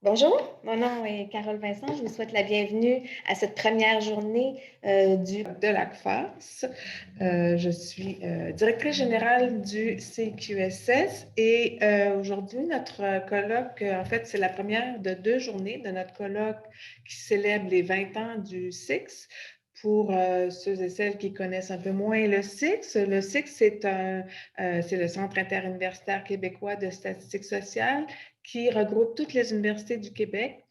Bonjour, mon nom est Carole Vincent. Je vous souhaite la bienvenue à cette première journée de l'ACFAS. Je suis directrice générale du CQSS et aujourd'hui, notre colloque, en fait, c'est la première de 2 journées de notre colloque qui célèbre les 20 ans du CIX. Pour ceux et celles qui connaissent un peu moins le CIX, c'est le Centre interuniversitaire québécois de statistique sociale qui regroupe toutes les universités du Québec.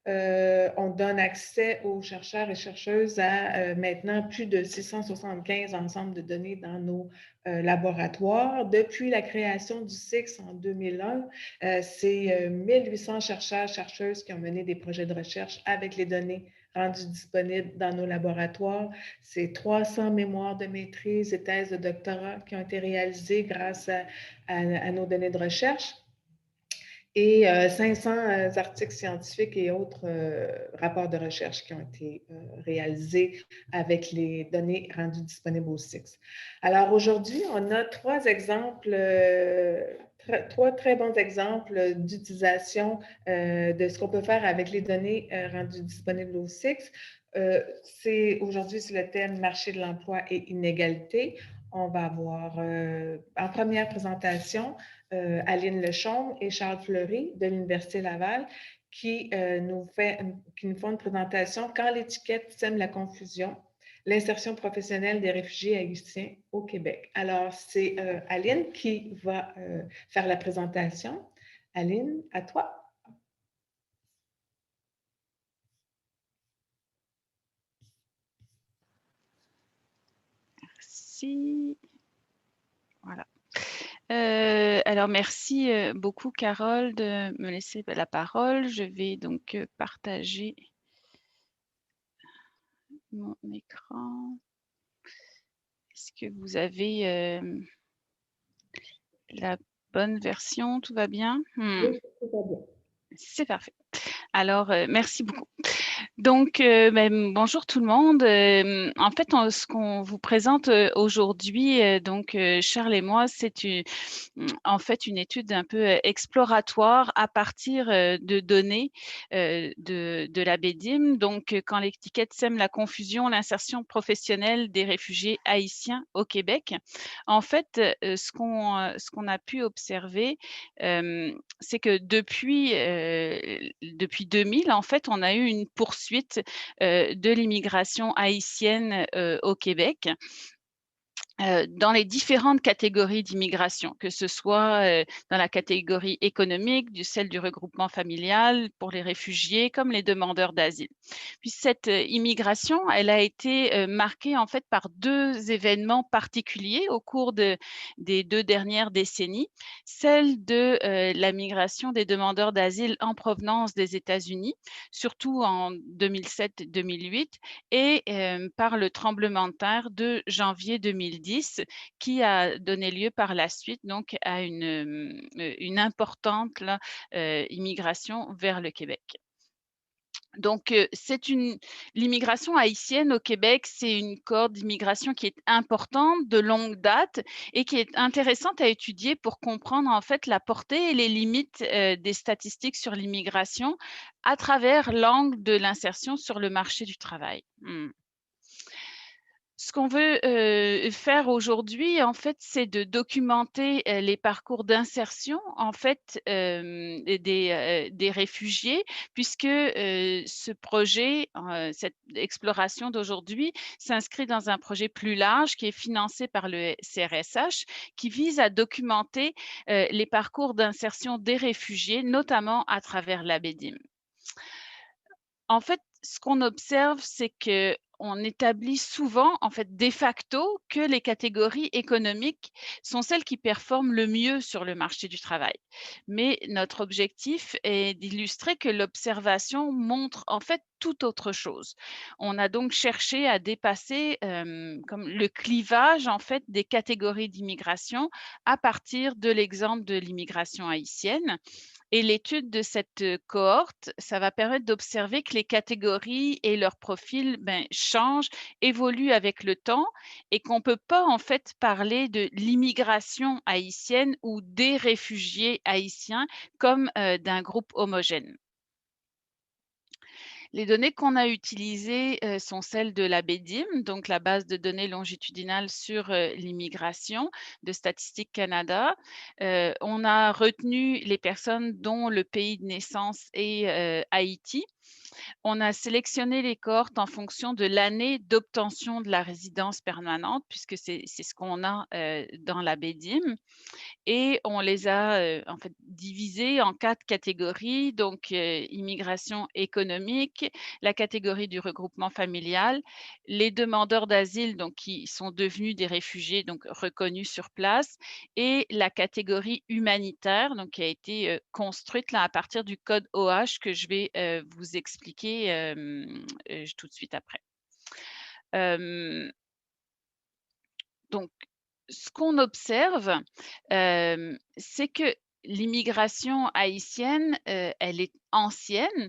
On donne accès aux chercheurs et chercheuses à maintenant plus de 675 ensembles de données dans nos laboratoires. Depuis la création du CIX en 2001, c'est 1800 chercheurs, chercheuses qui ont mené des projets de recherche avec les données rendues disponibles dans nos laboratoires. C'est 300 mémoires de maîtrise et thèses de doctorat qui ont été réalisées grâce à nos données de recherche et 500 articles scientifiques et autres rapports de recherche qui ont été réalisés avec les données rendues disponibles au CIX. Alors aujourd'hui, on a trois très bons exemples d'utilisation de ce qu'on peut faire avec les données rendues disponibles au CIX. Aujourd'hui, c'est le thème marché de l'emploi et inégalité. On va avoir en première présentation Aline Lechaume et Charles Fleury de l'Université Laval qui nous font une présentation Quand l'étiquette sème la confusion, l'insertion professionnelle des réfugiés haïtiens au Québec. Alors, c'est Aline qui va faire la présentation. Aline, à toi. Merci. Voilà. Alors, merci beaucoup, Carole, de me laisser la parole. Je vais donc partager mon écran. Est-ce que vous avez la bonne version? Tout va bien? Oui, tout va bien. C'est parfait. Alors, merci beaucoup. Donc, bonjour tout le monde. En fait, ce qu'on vous présente aujourd'hui, Charles et moi, en fait une étude un peu exploratoire à partir de données de la BEDIM. Donc, quand l'étiquette sème la confusion, l'insertion professionnelle des réfugiés haïtiens au Québec. En fait, ce qu'on a pu observer, c'est que depuis 2000, en fait, on a eu une poursuite de l'immigration haïtienne au Québec. Dans les différentes catégories d'immigration, que ce soit dans la catégorie économique, celle du regroupement familial pour les réfugiés, comme les demandeurs d'asile. Puis cette immigration, elle a été marquée en fait par deux événements particuliers au cours des 2 dernières décennies. Celle de la migration des demandeurs d'asile en provenance des États-Unis, surtout en 2007-2008, et par le tremblement de terre de janvier 2010 qui a donné lieu par la suite donc à une importante immigration vers le Québec. Donc, l'immigration haïtienne au Québec, c'est une cohorte d'immigration qui est importante, de longue date et qui est intéressante à étudier pour comprendre en fait la portée et les limites des statistiques sur l'immigration à travers l'angle de l'insertion sur le marché du travail. Ce qu'on veut faire aujourd'hui, en fait, c'est de documenter les parcours d'insertion, en fait, des réfugiés, puisque ce projet, cette exploration d'aujourd'hui, s'inscrit dans un projet plus large qui est financé par le CRSH, qui vise à documenter les parcours d'insertion des réfugiés, notamment à travers la BEDIM. En fait, ce qu'on observe, c'est qu'on établit souvent, en fait, de facto, que les catégories économiques sont celles qui performent le mieux sur le marché du travail. Mais notre objectif est d'illustrer que l'observation montre en fait tout autre chose. On a donc cherché à dépasser comme le clivage en fait des catégories d'immigration à partir de l'exemple de l'immigration haïtienne. Et l'étude de cette cohorte, ça va permettre d'observer que les catégories et leurs profils changent, évoluent avec le temps et qu'on ne peut pas en fait parler de l'immigration haïtienne ou des réfugiés haïtiens comme d'un groupe homogène. Les données qu'on a utilisées, sont celles de la BDIM, donc la base de données longitudinale sur, l'immigration de Statistique Canada. On a retenu les personnes dont le pays de naissance est, Haïti. On a sélectionné les cohortes en fonction de l'année d'obtention de la résidence permanente puisque c'est ce qu'on a, dans la BDIM. Et on les a, en fait, divisés en 4 catégories, donc immigration économique, la catégorie du regroupement familial, les demandeurs d'asile, donc qui sont devenus des réfugiés, donc reconnus sur place, et la catégorie humanitaire, donc qui a été, construite là à partir du code OH que je vais, vous expliquer, tout de suite après. Hem, donc ce qu'on observe, c'est que l'immigration haïtienne, elle est ancienne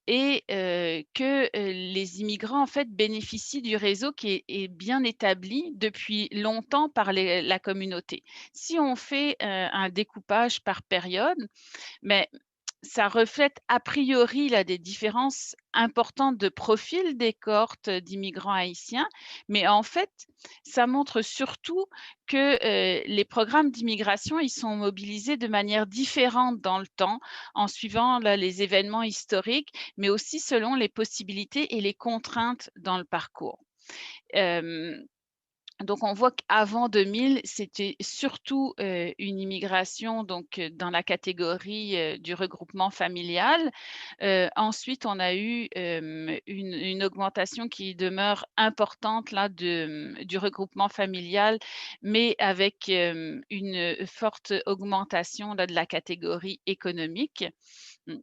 et que, les immigrants, en fait, bénéficient du réseau qui est bien établi depuis longtemps par la communauté. Si on fait, un découpage par période, mais ça reflète a priori là des différences importantes de profil des cohortes d'immigrants haïtiens, mais en fait, ça montre surtout que, les programmes d'immigration, ils sont mobilisés de manière différente dans le temps, en suivant là les événements historiques, mais aussi selon les possibilités et les contraintes dans le parcours. Hem Donc on voit qu'avant 2000, c'était surtout, une immigration donc, dans la catégorie, du regroupement familial. Ensuite, on a eu, une augmentation qui demeure importante là du regroupement familial, mais avec, une forte augmentation là de la catégorie économique. Mmh.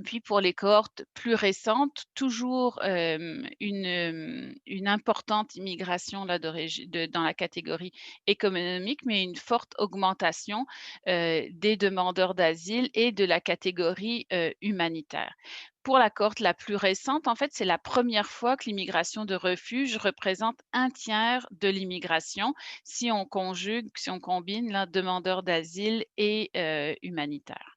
Puis pour les cohortes plus récentes, toujours, une importante immigration là dans la catégorie économique, mais une forte augmentation, des demandeurs d'asile et de la catégorie, humanitaire. Pour la cohorte la plus récente, en fait, c'est la première fois que l'immigration de refuge représente un tiers de l'immigration si on combine là, demandeurs d'asile et humanitaires.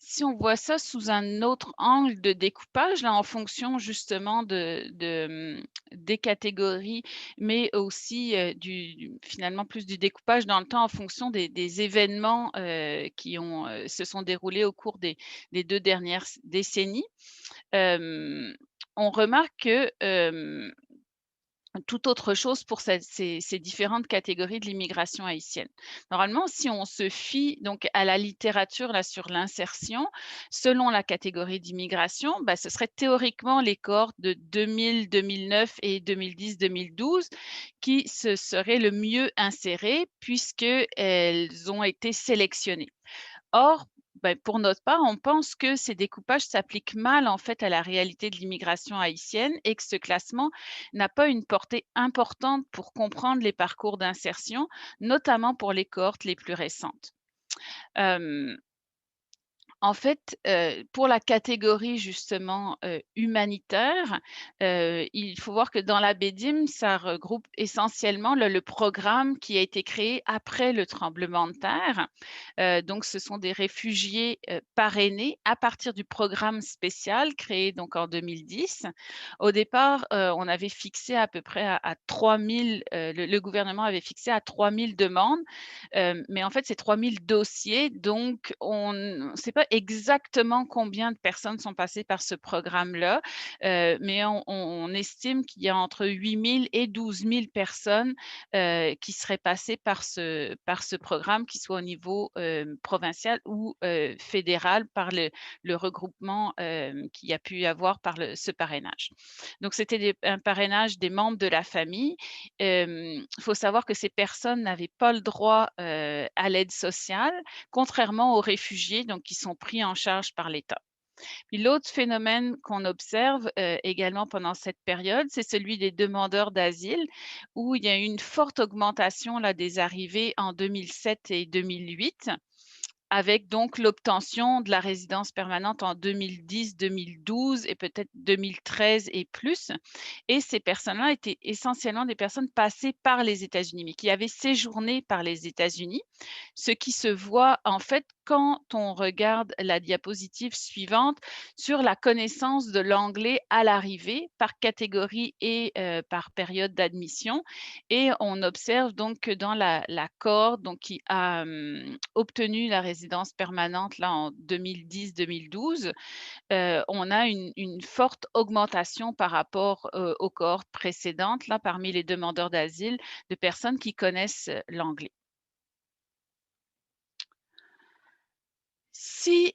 Si on voit ça sous un autre angle de découpage, là, en fonction justement des catégories, mais aussi, finalement plus du découpage dans le temps en fonction des événements, qui se sont déroulés au cours des 2 dernières décennies, hem, on remarque que, tout autre chose pour ces différentes catégories de l'immigration haïtienne. Normalement, si on se fie donc à la littérature là sur l'insertion, selon la catégorie d'immigration, bah, ce serait théoriquement les cohortes de 2000, 2009 et 2010-2012 qui se seraient le mieux insérées puisqu'elles ont été sélectionnées. Or, pour notre part, on pense que ces découpages s'appliquent mal en fait à la réalité de l'immigration haïtienne et que ce classement n'a pas une portée importante pour comprendre les parcours d'insertion, notamment pour les cohortes les plus récentes. Hem, En fait, pour la catégorie justement, humanitaire, il faut voir que dans la BEDIM, ça regroupe essentiellement le programme qui a été créé après le tremblement de terre. Donc ce sont des réfugiés, parrainés à partir du programme spécial créé donc en 2010. Au départ, on avait fixé à peu près à 3 000, le gouvernement avait fixé à 3 000 demandes. Mais en fait, c'est 3 000 dossiers, donc on ne sait pas exactement combien de personnes sont passées par ce programme-là, mais on estime qu'il y a entre 8 000 et 12 000 personnes, qui seraient passées par ce programme, qu'il soit au niveau, provincial ou, fédéral par le regroupement, qu'il y a pu y avoir par ce parrainage. Donc c'était un parrainage des membres de la famille. Il faut savoir que ces personnes n'avaient pas le droit, à l'aide sociale, contrairement aux réfugiés, donc qui sont pris en charge par l'État. Puis l'autre phénomène qu'on observe, également pendant cette période, c'est celui des demandeurs d'asile, où il y a eu une forte augmentation là des arrivées en 2007 et 2008, avec donc l'obtention de la résidence permanente en 2010-2012 et peut-être 2013 et plus. Et ces personnes-là étaient essentiellement des personnes passées par les États-Unis, mais qui avaient séjourné par les États-Unis, ce qui se voit en fait quand on regarde la diapositive suivante sur la connaissance de l'anglais à l'arrivée par catégorie et par période d'admission. Et on observe donc que dans la cohorte donc, qui a obtenu la résidence permanente là, en 2010-2012, on a une forte augmentation par rapport aux cohortes précédentes là, parmi les demandeurs d'asile de personnes qui connaissent l'anglais. Si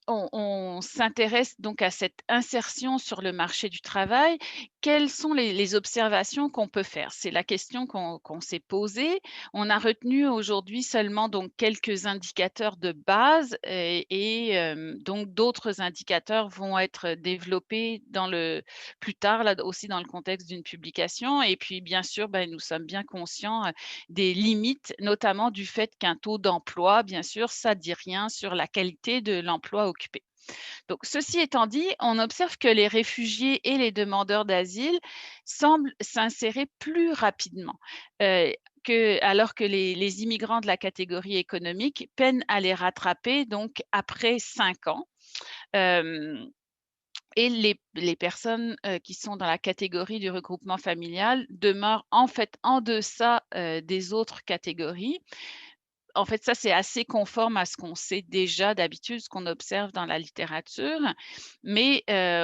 on s'intéresse donc à cette insertion sur le marché du travail. Quelles sont les observations qu'on peut faire? C'est la question qu'on s'est posée. On a retenu aujourd'hui seulement donc quelques indicateurs de base donc d'autres indicateurs vont être développés plus tard, là aussi dans le contexte d'une publication et puis bien sûr, nous sommes bien conscients, des limites, notamment du fait qu'un taux d'emploi, bien sûr, ça dit rien sur la qualité de l'emploi occupé. Donc, ceci étant dit, on observe que les réfugiés et les demandeurs d'asile semblent s'insérer plus rapidement, alors que les immigrants de la catégorie économique peinent à les rattraper donc après 5 ans. Et les personnes qui sont dans la catégorie du regroupement familial demeurent en fait en deçà des autres catégories. En fait, ça, c'est assez conforme à ce qu'on sait déjà d'habitude, ce qu'on observe dans la littérature, mais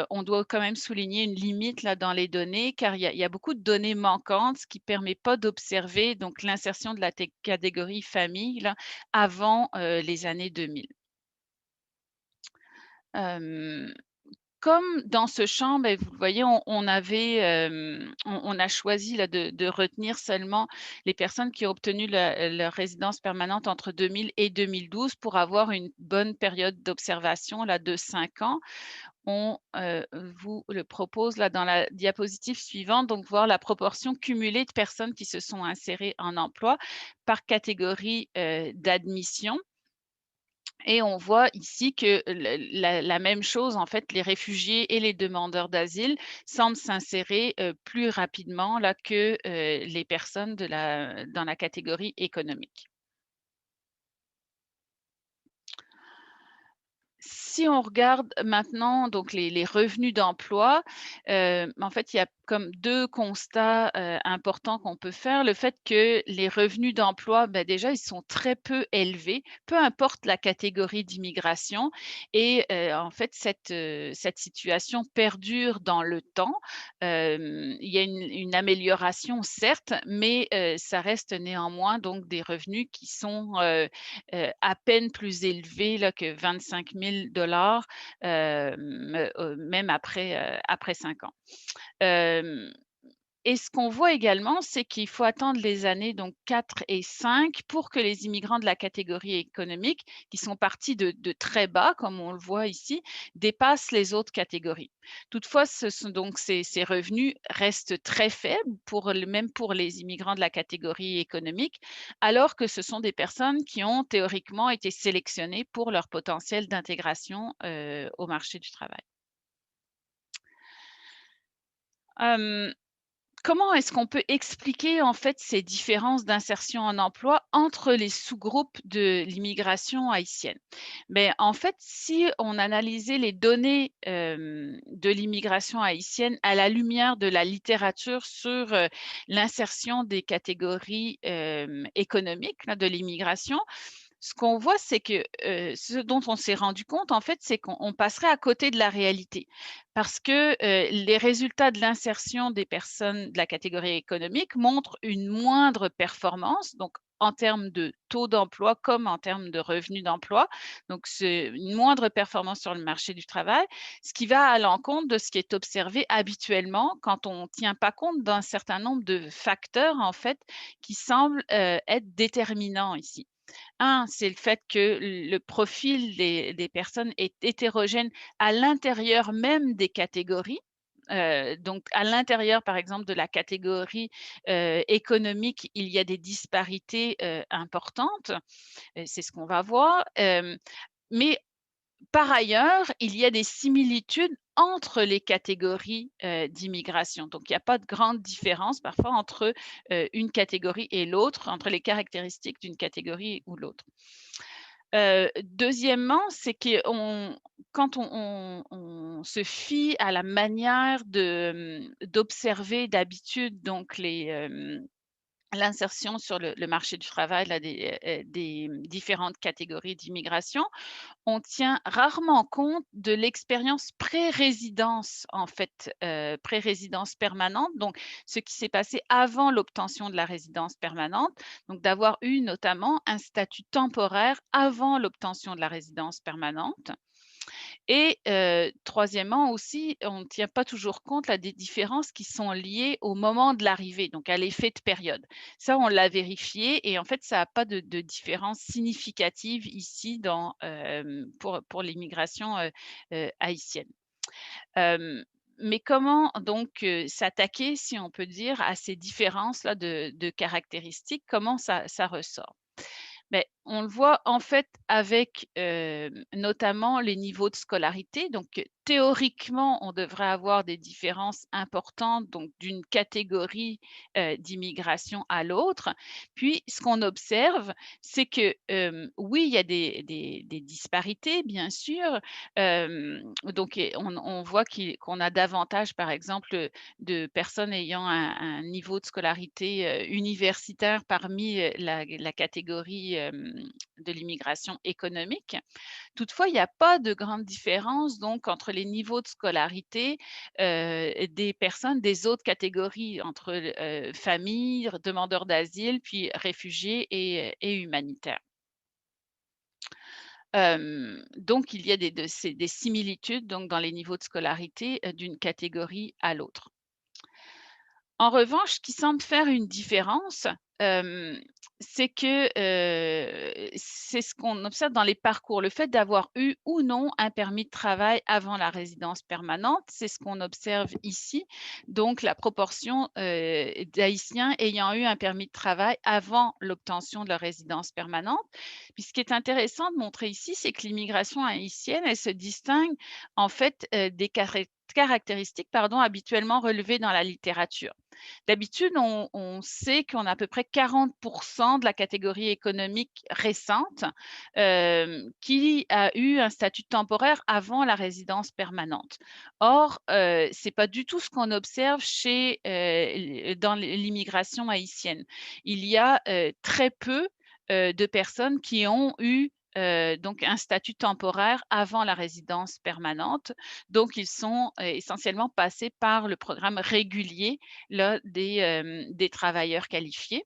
on doit quand même souligner une limite là dans les données, car il y a beaucoup de données manquantes, ce qui ne permet pas d'observer donc l'insertion de la catégorie famille là, avant les années 2000. Comme dans ce champ, vous voyez, on a choisi là de retenir seulement les personnes qui ont obtenu leur résidence permanente entre 2000 et 2012 pour avoir une bonne période d'observation là de 5 ans. On vous le propose là dans la diapositive suivante, donc voir la proportion cumulée de personnes qui se sont insérées en emploi par catégorie, d'admission. Et on voit ici que la même chose, en fait, les réfugiés et les demandeurs d'asile semblent s'insérer, plus rapidement là que, les personnes dans la catégorie économique. Si on regarde maintenant donc les revenus d'emploi, en fait, il y a comme 2 constats, importants qu'on peut faire. Le fait que les revenus d'emploi, déjà, ils sont très peu élevés, peu importe la catégorie d'immigration et en fait, cette situation perdure dans le temps. Il y a une amélioration certes, mais ça reste néanmoins donc des revenus qui sont, à peine plus élevés là que 25 000 même après 5 ans. Hem Et ce qu'on voit également, c'est qu'il faut attendre les années donc 4 et 5 pour que les immigrants de la catégorie économique, qui sont partis de très bas, comme on le voit ici, dépassent les autres catégories. Toutefois, ces revenus restent très faibles même pour les immigrants de la catégorie économique, alors que ce sont des personnes qui ont théoriquement été sélectionnées pour leur potentiel d'intégration, au marché du travail. Hem Comment est-ce qu'on peut expliquer, en fait, ces différences d'insertion en emploi entre les sous-groupes de l'immigration haïtienne? En fait, si on analysait les données, de l'immigration haïtienne à la lumière de la littérature sur, l'insertion des catégories, économiques, là, de l'immigration, ce qu'on voit, c'est que, ce dont on s'est rendu compte, en fait, c'est qu'on passerait à côté de la réalité. Parce que, les résultats de l'insertion des personnes de la catégorie économique montrent une moindre performance, donc en termes de taux d'emploi comme en termes de revenus d'emploi. Donc c'est une moindre performance sur le marché du travail, ce qui va à l'encontre de ce qui est observé habituellement quand on ne tient pas compte d'un certain nombre de facteurs, en fait, qui semblent, être déterminants ici. Un, c'est le fait que le profil des personnes est hétérogène à l'intérieur même des catégories. Donc à l'intérieur, par exemple, de la catégorie, économique, il y a des disparités, importantes, c'est ce qu'on va voir. Mais par ailleurs, il y a des similitudes entre les catégories, d'immigration. Donc il n'y a pas de grande différence parfois entre, une catégorie et l'autre, entre les caractéristiques d'une catégorie ou l'autre. Deuxièmement, c'est qu'on quand on se fie à la manière d'observer d'habitude donc l'insertion sur le marché du travail là des différentes catégories d'immigration, on tient rarement compte de l'expérience pré-résidence, en fait, pré-résidence permanente, donc ce qui s'est passé avant l'obtention de la résidence permanente, donc d'avoir eu notamment un statut temporaire avant l'obtention de la résidence permanente. Et troisièmement aussi, on ne tient pas toujours compte là des différences qui sont liées au moment de l'arrivée, donc à l'effet de période. Ça, on l'a vérifié et en fait, ça a pas de différence significative ici pour l'immigration, haïtienne. Hem, mais comment donc, s'attaquer, si on peut dire, à ces différences-là de caractéristiques? Comment ça ressort? Beh, on le voit en fait avec, notamment les niveaux de scolarité. Donc, théoriquement, on devrait avoir des différences importantes, donc d'une catégorie, d'immigration à l'autre. Puis ce qu'on observe, c'est que, oui, il y a des disparités bien sûr, donc et on voit qu'on a davantage, par exemple, de personnes ayant un niveau de scolarité, universitaire parmi, la catégorie, de l'immigration économique. Toutefois, il n'y a pas de grande différence donc entre les niveaux de scolarité, des personnes des autres catégories entre, familles, demandeurs d'asile, puis réfugiés et humanitaires. Donc il y a des similitudes donc dans les niveaux de scolarité, d'une catégorie à l'autre. En revanche, ce qui semble faire une différence, hem, c'est que, c'est ce qu'on observe dans les parcours. Le fait d'avoir eu ou non un permis de travail avant la résidence permanente, c'est ce qu'on observe ici. Donc la proportion, d'Haïtiens ayant eu un permis de travail avant l'obtention de leur résidence permanente. Puis ce qui est intéressant de montrer ici, c'est que l'immigration haïtienne, elle se distingue en fait, des caractéristiques, pardon, habituellement relevées dans la littérature. D'habitude, on sait qu'on a à peu près 40 de la catégorie économique récente, qui a eu un statut temporaire avant la résidence permanente. Or, c'est pas du tout ce qu'on observe dans l'immigration haïtienne. Il y a, très peu, de personnes qui ont eu, donc un statut temporaire avant la résidence permanente. Donc ils sont, essentiellement passés par le programme régulier là, des travailleurs qualifiés.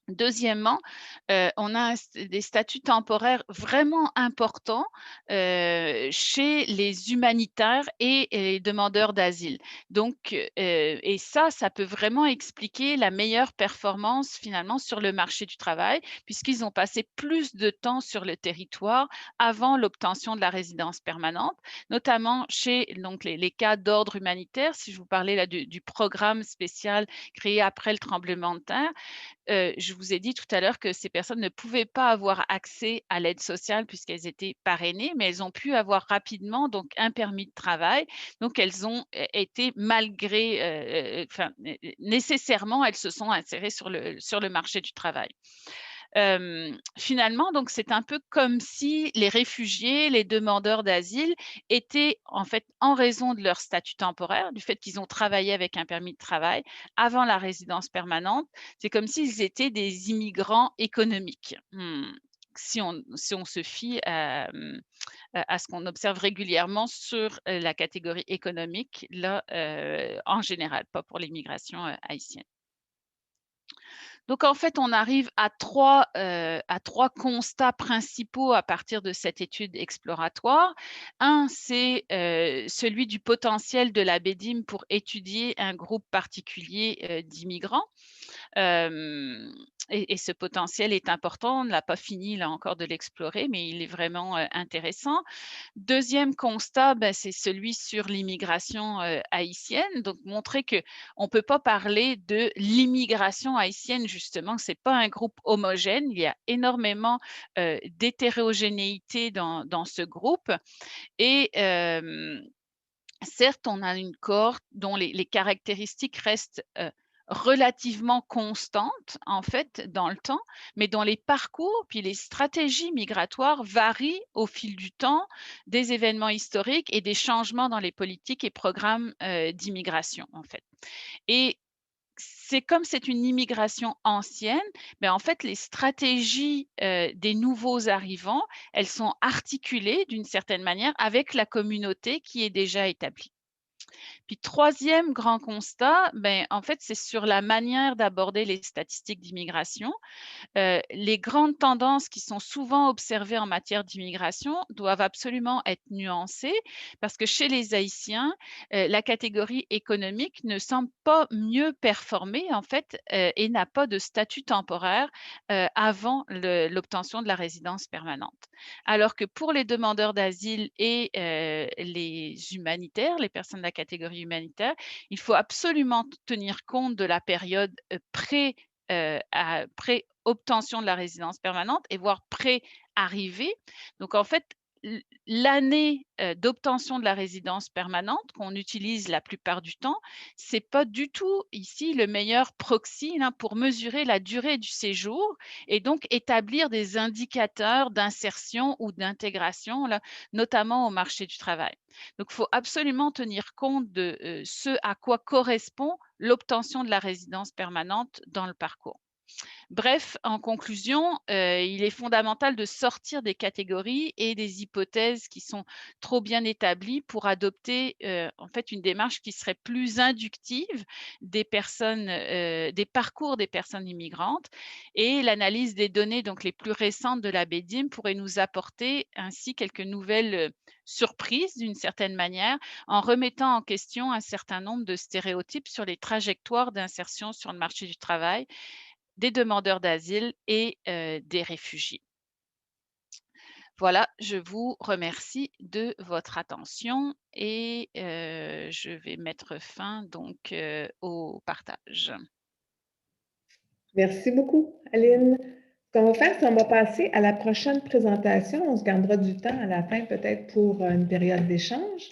Deuxièmement, on a des statuts temporaires vraiment importants, chez les humanitaires et les demandeurs d'asile. Donc, et ça peut vraiment expliquer la meilleure performance finalement sur le marché du travail, puisqu'ils ont passé plus de temps sur le territoire avant l'obtention de la résidence permanente, notamment chez donc les cas d'ordre humanitaire. Si je vous parlais là du programme spécial créé après le tremblement de terre, je vous ai dit tout à l'heure que ces personnes ne pouvaient pas avoir accès à l'aide sociale puisqu'elles étaient parrainées, mais elles ont pu avoir rapidement donc un permis de travail. Donc elles ont été malgré, enfin, nécessairement, elles se sont insérées sur le marché du travail. Finalement, donc c'est un peu comme si les réfugiés, les demandeurs d'asile étaient en fait, en raison de leur statut temporaire, du fait qu'ils ont travaillé avec un permis de travail avant la résidence permanente, c'est comme s'ils étaient des immigrants économiques. Si on se fie à ce qu'on observe régulièrement sur, la catégorie économique, là, en général, pas pour l'immigration, haïtienne. Donc en fait, on arrive à trois constats principaux à partir de cette étude exploratoire. Un, c'est, celui du potentiel de la BEDIM pour étudier un groupe particulier, d'immigrants. Hem et ce potentiel est important. On n'a pas fini là encore de l'explorer, mais il est vraiment, intéressant. Deuxième constat, bah, c'est celui sur l'immigration, haïtienne, donc montrer qu'on ne peut pas parler de l'immigration haïtienne justement, c'est pas un groupe homogène, il y a énormément, d'hétérogénéité dans ce groupe et certes, on a une cohorte dont les caractéristiques restent, relativement constante, en fait, dans le temps, mais dont les parcours puis les stratégies migratoires varient au fil du temps, des événements historiques et des changements dans les politiques et programmes, d'immigration, en fait. Et c'est comme c'est une immigration ancienne, mais en fait, les stratégies, des nouveaux arrivants, elles sont articulées d'une certaine manière avec la communauté qui est déjà établie. Puis troisième grand constat, ben, en fait, c'est sur la manière d'aborder les statistiques d'immigration. Les grandes tendances qui sont souvent observées en matière d'immigration doivent absolument être nuancées parce que chez les Haïtiens, la catégorie économique ne semble pas mieux performer en fait et n'a pas de statut temporaire avant l'obtention de la résidence permanente. Alors que pour les demandeurs d'asile et les humanitaires, les personnes de la catégorie humanitaire, il faut absolument tenir compte de la période pré-obtention de la résidence permanente et voire pré-arrivée. Donc, en fait, l'année d'obtention de la résidence permanente qu'on utilise la plupart du temps, c'est pas du tout ici le meilleur proxy là, pour mesurer la durée du séjour et donc établir des indicateurs d'insertion ou d'intégration, notamment au marché du travail. Donc, il faut absolument tenir compte de ce à quoi correspond l'obtention de la résidence permanente dans le parcours. Bref, en conclusion, il est fondamental de sortir des catégories et des hypothèses qui sont trop bien établies pour adopter, en fait, une démarche qui serait plus inductive des personnes, des parcours des personnes immigrantes et l'analyse des données donc les plus récentes de la BEDIM pourrait nous apporter ainsi quelques nouvelles, surprises d'une certaine manière, en remettant en question un certain nombre de stéréotypes sur les trajectoires d'insertion sur le marché du travail des demandeurs d'asile et des réfugiés. Voilà, je vous remercie de votre attention et je vais mettre fin donc au partage. Merci beaucoup, Aline. Ce qu'on va faire, c'est qu'on va passer à la prochaine présentation. On se gardera du temps à la fin, peut-être pour une période d'échange.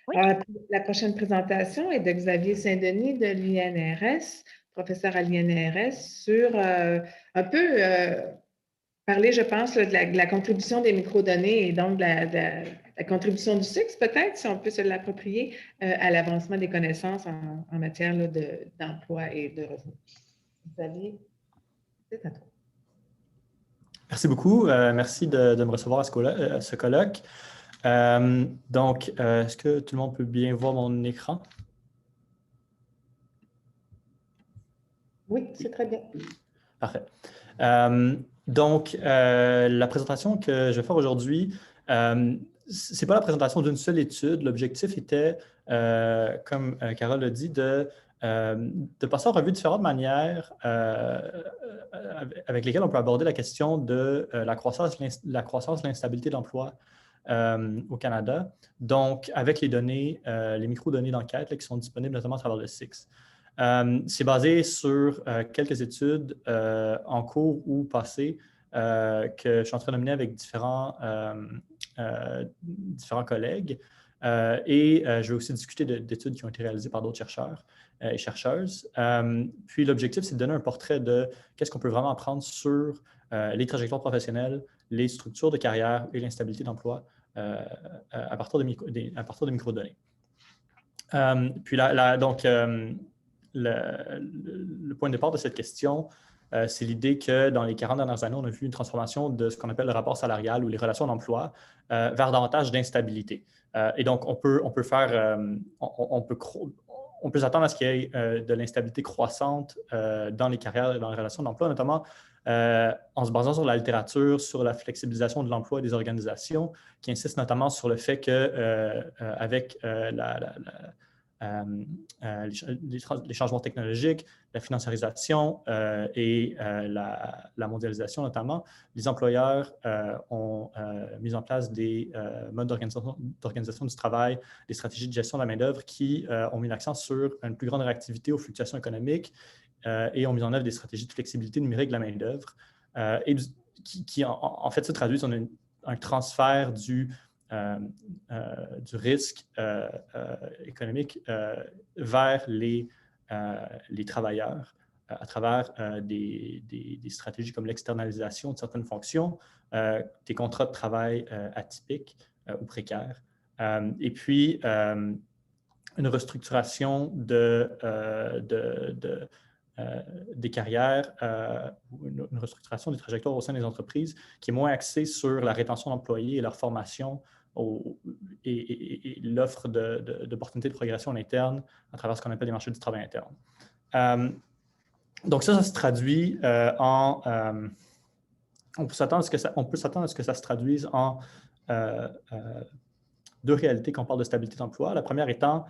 Oui. Alors, la prochaine présentation est de Xavier Saint-Denis de l'INRS, professeur à l'INRS, sur un peu parler, je pense, là, de la contribution des microdonnées et donc de la contribution du sexe, peut-être, si on peut se l'approprier, à l'avancement des connaissances en matière là, d'emploi et de revenus. Xavier, c'est à toi. Merci beaucoup. Merci de me recevoir à ce colloque. Donc, est-ce que tout le monde peut bien voir mon écran? Oui, c'est très bien. Parfait. Donc, la présentation que je vais faire aujourd'hui, ce n'est pas la présentation d'une seule étude. L'objectif était, comme Carole l'a dit, de passer en revue différentes manières avec lesquelles on peut aborder la question de la croissance, l'instabilité de l'emploi au Canada. Donc, avec les données, les micro-données d'enquête qui sont disponibles notamment à travers le SIX. C'est basé sur quelques études en cours ou passées que je suis en train de mener avec différents collègues. Je vais aussi discuter d'études qui ont été réalisées par d'autres chercheurs et chercheuses. Puis l'objectif, c'est de donner un portrait de qu'est-ce qu'on peut vraiment apprendre sur les trajectoires professionnelles, les structures de carrière et l'instabilité d'emploi à partir de microdonnées. Puis donc, le point de départ de cette question, c'est l'idée que dans les 40 dernières années, on a vu une transformation de ce qu'on appelle le rapport salarial ou les relations d'emploi vers davantage d'instabilité. Et donc, on peut s'attendre à ce qu'il y ait de l'instabilité croissante dans les carrières et dans les relations d'emploi, notamment en se basant sur la littérature, sur la flexibilisation de l'emploi des organisations, qui insiste notamment sur le fait qu'avec les changements technologiques, la financiarisation et la mondialisation notamment, les employeurs ont mis en place des modes d'organisation du travail, des stratégies de gestion de la main-d'œuvre qui ont mis l'accent sur une plus grande réactivité aux fluctuations économiques et ont mis en œuvre des stratégies de flexibilité numérique de la main-d'œuvre et qui en fait se traduisent en un transfert du risque économique vers les les travailleurs à travers des stratégies comme l'externalisation de certaines fonctions, des contrats de travail atypiques ou précaires, et puis une restructuration des carrières, une restructuration des trajectoires au sein des entreprises qui est moins axée sur la rétention d'employés et leur formation et l'offre d'opportunités de progression en interne à travers ce qu'on appelle les marchés du travail interne. Donc ça se traduit on peut s'attendre à ce que ça se traduise en deux réalités quand on parle de stabilité d'emploi. La première étant,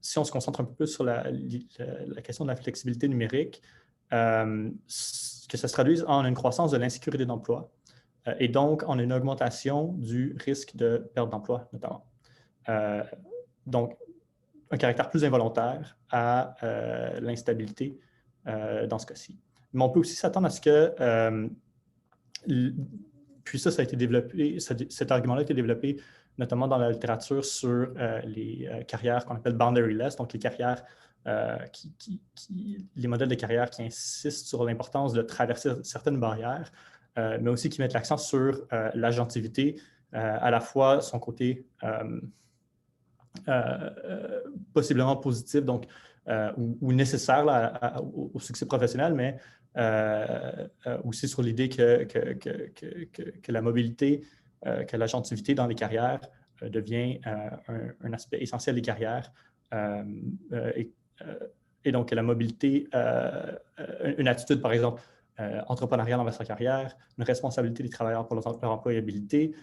si on se concentre un peu plus sur la question de la flexibilité numérique, que ça se traduise en une croissance de l'insécurité d'emploi et donc en une augmentation du risque de perte d'emploi, notamment. Donc, un caractère plus involontaire à l'instabilité dans ce cas-ci. Mais on peut aussi s'attendre à ce que, puis ça a été développé, cet argument-là a été développé notamment dans la littérature sur les carrières qu'on appelle boundaryless, donc les carrières, les modèles de carrière qui insistent sur l'importance de traverser certaines barrières, mais aussi qui mettent l'accent sur l'agentivité, à la fois son côté possiblement positif donc, ou nécessaire là, au succès professionnel, mais aussi sur l'idée que la mobilité, que l'agentivité dans les carrières devient un aspect essentiel des carrières et donc que la mobilité, une attitude par exemple entrepreneuriale envers sa carrière, une responsabilité des travailleurs pour leur employabilité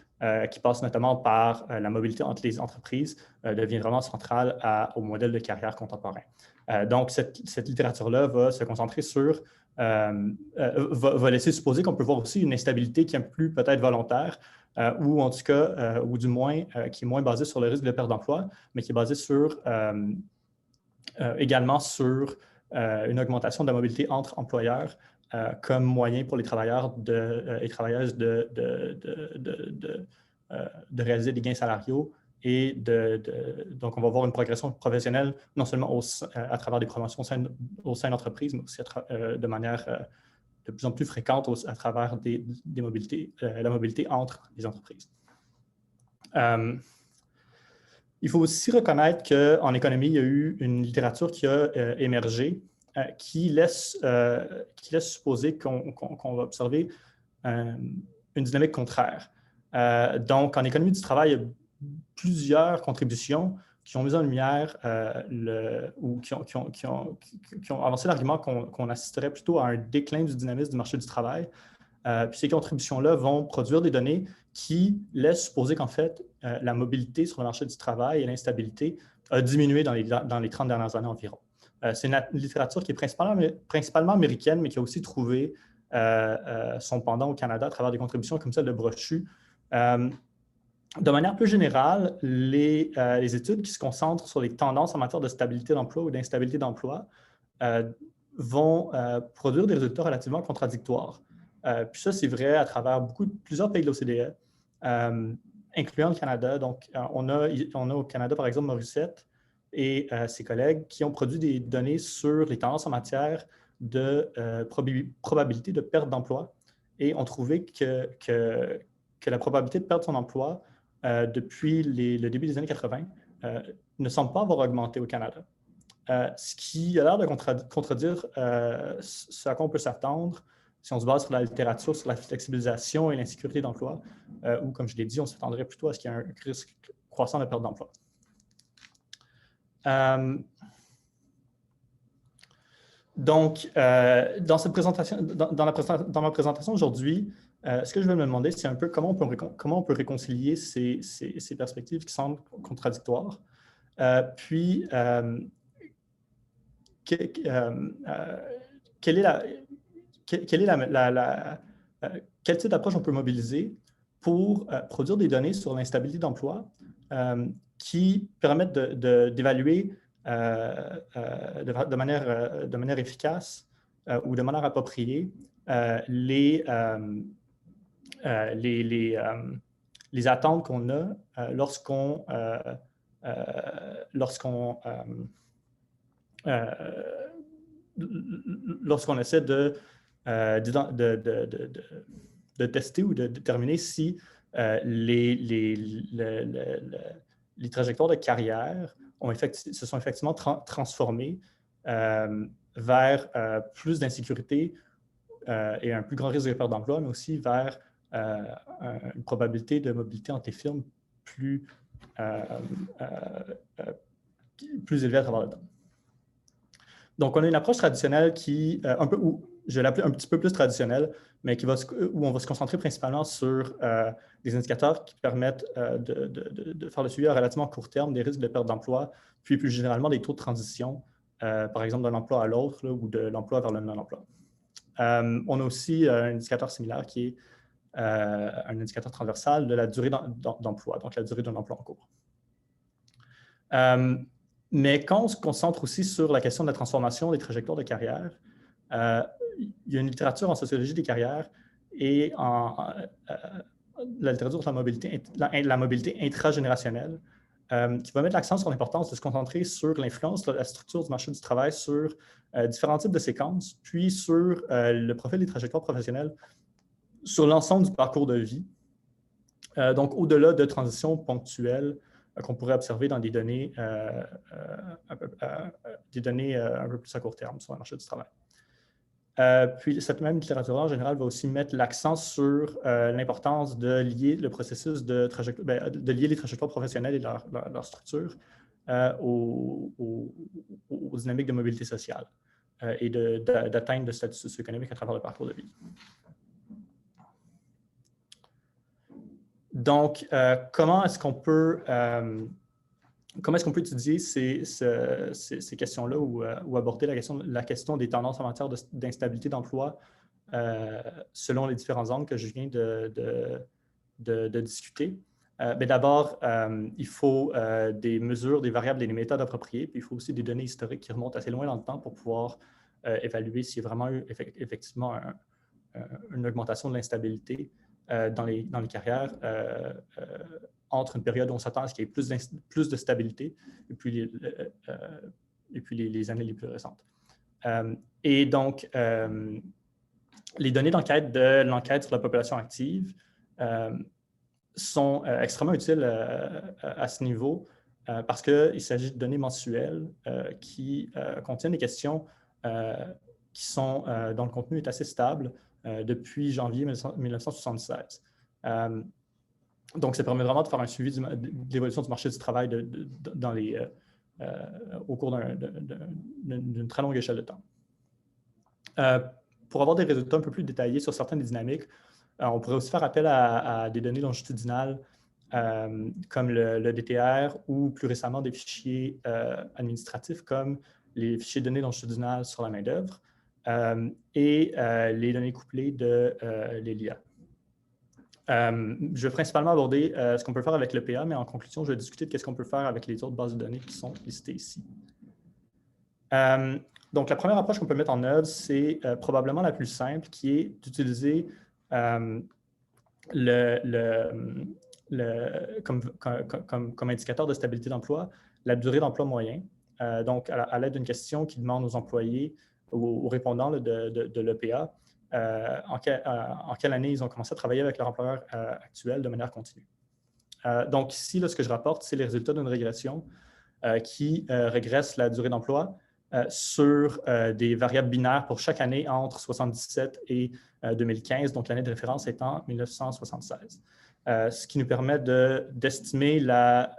qui passe notamment par la mobilité entre les entreprises devient vraiment centrale au modèle de carrière contemporain. Donc cette littérature-là va se concentrer sur va laisser supposer qu'on peut voir aussi une instabilité qui est plus peut-être volontaire ou en tout cas, ou du moins, qui est moins basée sur le risque de perte d'emploi, mais qui est basée également sur une augmentation de la mobilité entre employeurs comme moyen pour les travailleurs et travailleuses de réaliser des gains salariaux et donc on va voir une progression professionnelle non seulement à travers des promotions au sein d'entreprises, mais aussi de manière de plus en plus fréquente à travers la mobilité entre les entreprises. Il faut aussi reconnaître qu'en économie, il y a eu une littérature qui a émergé qui laisse supposer qu'on va observer une dynamique contraire. Donc, en économie du travail, il y a plusieurs contributions qui ont mis en lumière ou qui ont avancé l'argument qu'on assisterait plutôt à un déclin du dynamisme du marché du travail. Puis ces contributions-là vont produire des données qui laissent supposer qu'en fait, la mobilité sur le marché du travail et l'instabilité a diminué dans les 30 dernières années environ. C'est une littérature qui est principalement américaine, mais qui a aussi trouvé son pendant au Canada à travers des contributions comme celle de Brochu. De manière plus générale, les études qui se concentrent sur les tendances en matière de stabilité d'emploi ou d'instabilité d'emploi vont produire des résultats relativement contradictoires. Puis ça, c'est vrai à travers plusieurs pays de l'OCDE, incluant le Canada. Donc, on a au Canada, par exemple, Morissette et ses collègues qui ont produit des données sur les tendances en matière de probabilité de perte d'emploi et ont trouvé que la probabilité de perdre son emploi depuis le début des années 80 ne semble pas avoir augmenté au Canada. Ce qui a l'air de contredire ce à quoi on peut s'attendre si on se base sur la littérature, sur la flexibilisation et l'insécurité d'emploi, ou comme je l'ai dit, on s'attendrait plutôt à ce qu'il y ait un risque croissant de perte d'emploi. Donc, dans ma présentation aujourd'hui, ce que je vais me demander, c'est un peu comment on peut réconcilier ces perspectives qui semblent contradictoires. Puis, quel type d'approche on peut mobiliser pour produire des données sur l'instabilité d'emploi qui permettent d'évaluer de manière efficace ou de manière appropriée les attentes qu'on a lorsqu'on lorsqu'on essaie de tester ou de déterminer si les trajectoires de carrière se sont effectivement transformées vers plus d'insécurité et un plus grand risque de perte d'emploi, mais aussi vers une probabilité de mobilité entre les firmes plus élevée à travers le temps. Donc, on a une approche traditionnelle qui, je vais l'appeler un petit peu plus traditionnelle, mais où on va se concentrer principalement sur des indicateurs qui permettent de faire le suivi à relativement court terme des risques de perte d'emploi, puis plus généralement des taux de transition, par exemple d'un emploi à l'autre ou de l'emploi vers le non-emploi. On a aussi un indicateur similaire qui est un indicateur transversal de la durée d'emploi, donc la durée d'un emploi en cours. Mais quand on se concentre aussi sur la question de la transformation des trajectoires de carrière, il y a une littérature en sociologie des carrières et la littérature sur la mobilité intragénérationnelle qui va mettre l'accent sur l'importance de se concentrer sur l'influence de la structure du marché du travail sur différents types de séquences, puis sur le profil des trajectoires professionnelles sur l'ensemble du parcours de vie. Donc, au-delà de transitions ponctuelles qu'on pourrait observer dans des données un peu plus à court terme sur le marché du travail. Puis, cette même littérature en général va aussi mettre l'accent sur l'importance de lier le processus de lier les trajectoires professionnelles et leur structure aux dynamiques de mobilité sociale et d'atteinte de statut socio-économique à travers le parcours de vie. Donc, comment est-ce qu'on peut étudier ces questions-là ou aborder la question des tendances en matière d'instabilité d'emploi selon les différents angles que je viens de discuter? D'abord, il faut des mesures, des variables et des méthodes appropriées, puis il faut aussi des données historiques qui remontent assez loin dans le temps pour pouvoir évaluer s'il y a vraiment eu effectivement une augmentation de l'instabilité dans les carrières entre une période où on s'attend à ce qu'il y ait plus de stabilité et puis les années les plus récentes. Et donc, les données d'enquête de l'enquête sur la population active sont extrêmement utiles à ce niveau parce qu'il s'agit de données mensuelles qui contiennent des questions dont le contenu est assez stable depuis janvier 1976. Donc, ça permet vraiment de faire un suivi de l'évolution du marché du travail au cours d'une très longue échelle de temps. Pour avoir des résultats un peu plus détaillés sur certaines des dynamiques, on pourrait aussi faire appel à des données longitudinales comme le DTR ou plus récemment des fichiers administratifs comme les fichiers de données longitudinales sur la main-d'œuvre et les données couplées de l'ELIA. Je vais principalement aborder ce qu'on peut faire avec l'EPA, mais en conclusion, je vais discuter de ce qu'on peut faire avec les autres bases de données qui sont listées ici. Donc, la première approche qu'on peut mettre en œuvre, c'est probablement la plus simple, qui est d'utiliser comme indicateur de stabilité d'emploi la durée d'emploi moyen. Donc, à l'aide d'une question qui demande aux employés, aux répondants de l'EPA, en quelle année ils ont commencé à travailler avec leur employeur actuel de manière continue. Donc ici, là, ce que je rapporte, c'est les résultats d'une régression qui régresse la durée d'emploi sur des variables binaires pour chaque année entre 1977 et 2015, donc l'année de référence étant 1976. Ce qui nous permet d'estimer la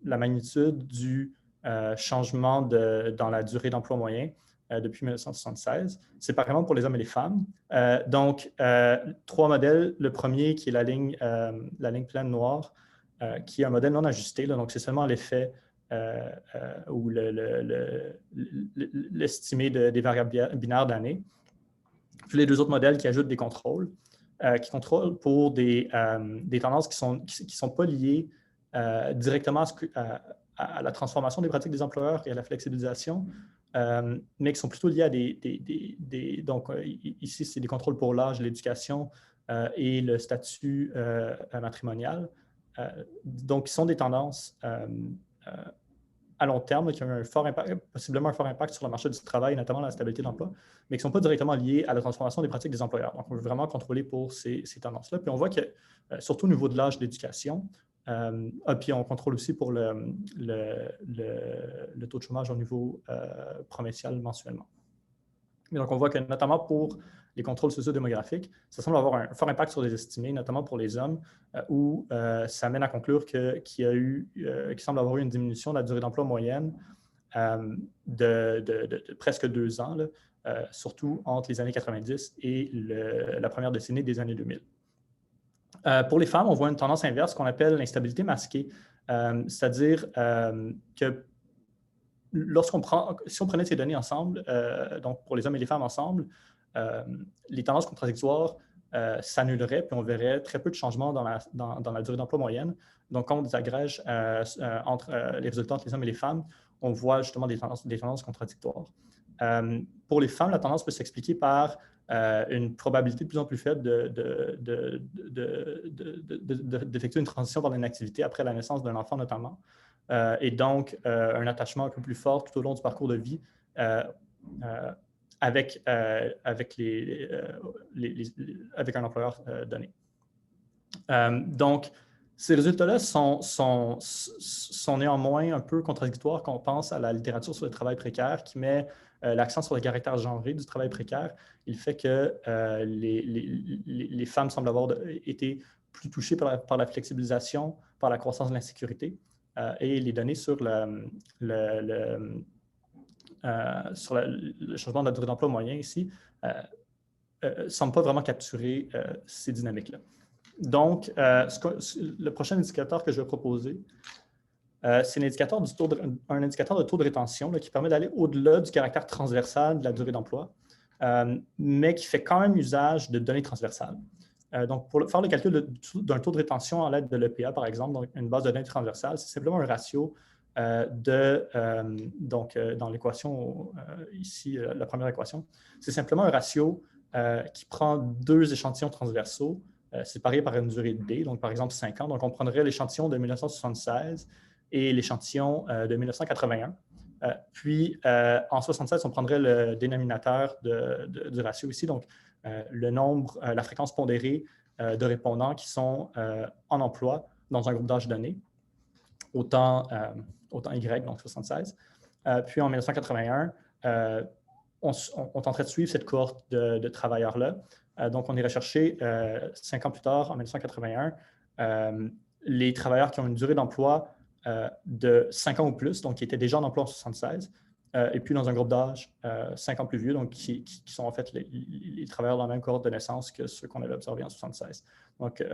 magnitude du changement dans la durée d'emploi moyen depuis 1976, séparément pour les hommes et les femmes. Donc, trois modèles. Le premier, qui est la ligne pleine noire, qui est un modèle non ajusté. Là, donc, c'est seulement l'effet ou l'estimé des variables binaires d'année. Puis les deux autres modèles qui ajoutent des contrôles, qui contrôlent pour des tendances qui ne sont pas liées directement à la transformation des pratiques des employeurs et à la flexibilisation, mais qui sont plutôt liés à donc, ici, c'est des contrôles pour l'âge, l'éducation et le statut matrimonial. Donc, qui sont des tendances à long terme, qui ont un fort impact, possiblement un fort impact sur le marché du travail, notamment la stabilité de l'emploi, mais qui ne sont pas directement liés à la transformation des pratiques des employeurs. Donc, on veut vraiment contrôler pour ces tendances-là. Puis on voit que, surtout au niveau de l'âge d'éducation, puis on contrôle aussi pour le taux de chômage au niveau provincial mensuellement. Et donc, on voit que notamment pour les contrôles socio-démographiques, ça semble avoir un fort impact sur les estimés, notamment pour les hommes, où ça mène à conclure qu'il semble avoir eu une diminution de la durée d'emploi moyenne de presque 2 ans, là, surtout entre les années 90 et la première décennie des années 2000. Pour les femmes, on voit une tendance inverse qu'on appelle l'instabilité masquée, c'est-à-dire que si on prenait ces données ensemble, donc pour les hommes et les femmes ensemble, les tendances contradictoires s'annuleraient, puis on verrait très peu de changements dans la durée d'emploi moyenne. Donc, quand on désagrège entre les résultats entre les hommes et les femmes, on voit justement des tendances contradictoires. Pour les femmes, la tendance peut s'expliquer par une probabilité de plus en plus faible d'effectuer une transition vers une activité après la naissance d'un enfant notamment, et donc un attachement un peu plus fort tout au long du parcours de vie avec un employeur donné. Donc, ces résultats-là sont néanmoins un peu contradictoires quand on pense à la littérature sur le travail précaire qui met l'accent sur le caractère genré du travail précaire. Il fait que les femmes semblent avoir été plus touchées par la flexibilisation, par la croissance de l'insécurité. Et les données sur le changement de la durée d'emploi moyen ici ne semblent pas vraiment capturer ces dynamiques-là. Donc, le prochain indicateur que je vais proposer, c'est un indicateur de taux de rétention là, qui permet d'aller au-delà du caractère transversal de la durée d'emploi, mais qui fait quand même usage de données transversales. Donc, pour faire le calcul d'un taux de rétention à l'aide de l'EPA, par exemple, donc une base de données transversale, c'est simplement un ratio dans l'équation ici, la première équation, c'est simplement un ratio qui prend 2 échantillons transversaux séparés par une durée de D, donc par exemple 5 ans. Donc, on prendrait l'échantillon de 1976 et l'échantillon de 1981. Puis, en 1976, on prendrait le dénominateur du ratio ici, donc le nombre, la fréquence pondérée de répondants qui sont en emploi dans un groupe d'âge donné, autant Y, donc 76. Puis, en 1981, on tenterait de suivre cette cohorte de travailleurs-là. Donc, on irait chercher 5 ans plus tard, en 1981, les travailleurs qui ont une durée d'emploi de 5 ans ou plus, donc qui étaient déjà en emploi en 1976, et puis dans un groupe d'âge 5 ans plus vieux, donc qui sont en fait les travailleurs dans la même cohorte de naissance que ceux qu'on avait observés en 1976. Donc,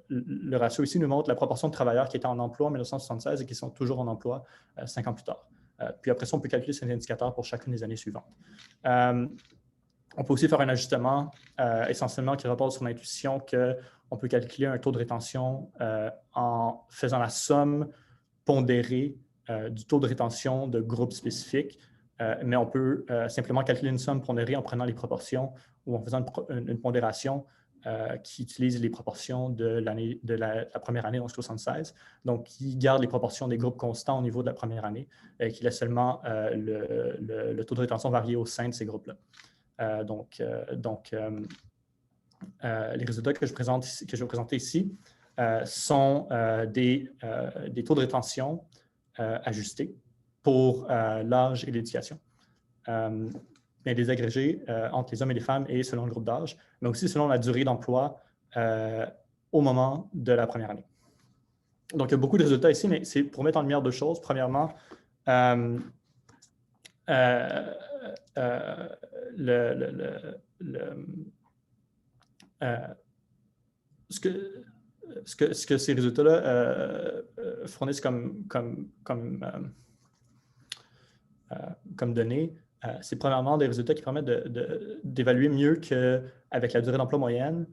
le ratio ici nous montre la proportion de travailleurs qui étaient en emploi en 1976 et qui sont toujours en emploi 5 ans plus tard. Puis après ça, on peut calculer ces indicateurs pour chacune des années suivantes. On peut aussi faire un ajustement essentiellement qui repose sur l'intuition qu'on peut calculer un taux de rétention en faisant la somme pondérée du taux de rétention de groupes spécifiques, mais on peut simplement calculer une somme pondérée en prenant les proportions ou en faisant une pondération qui utilise les proportions de la première année, donc 76, donc qui garde les proportions des groupes constants au niveau de la première année et qui laisse seulement le taux de rétention varier au sein de ces groupes-là. Les résultats que je vais présenter ici sont des taux de rétention ajustés pour l'âge et l'éducation, mais désagrégés entre les hommes et les femmes et selon le groupe d'âge, mais aussi selon la durée d'emploi au moment de la première année. Donc, il y a beaucoup de résultats ici, mais c'est pour mettre en lumière 2 choses. Premièrement, ce que ces résultats-là fournissent comme données, c'est premièrement des résultats qui permettent d'évaluer mieux qu'avec la durée d'emploi moyenne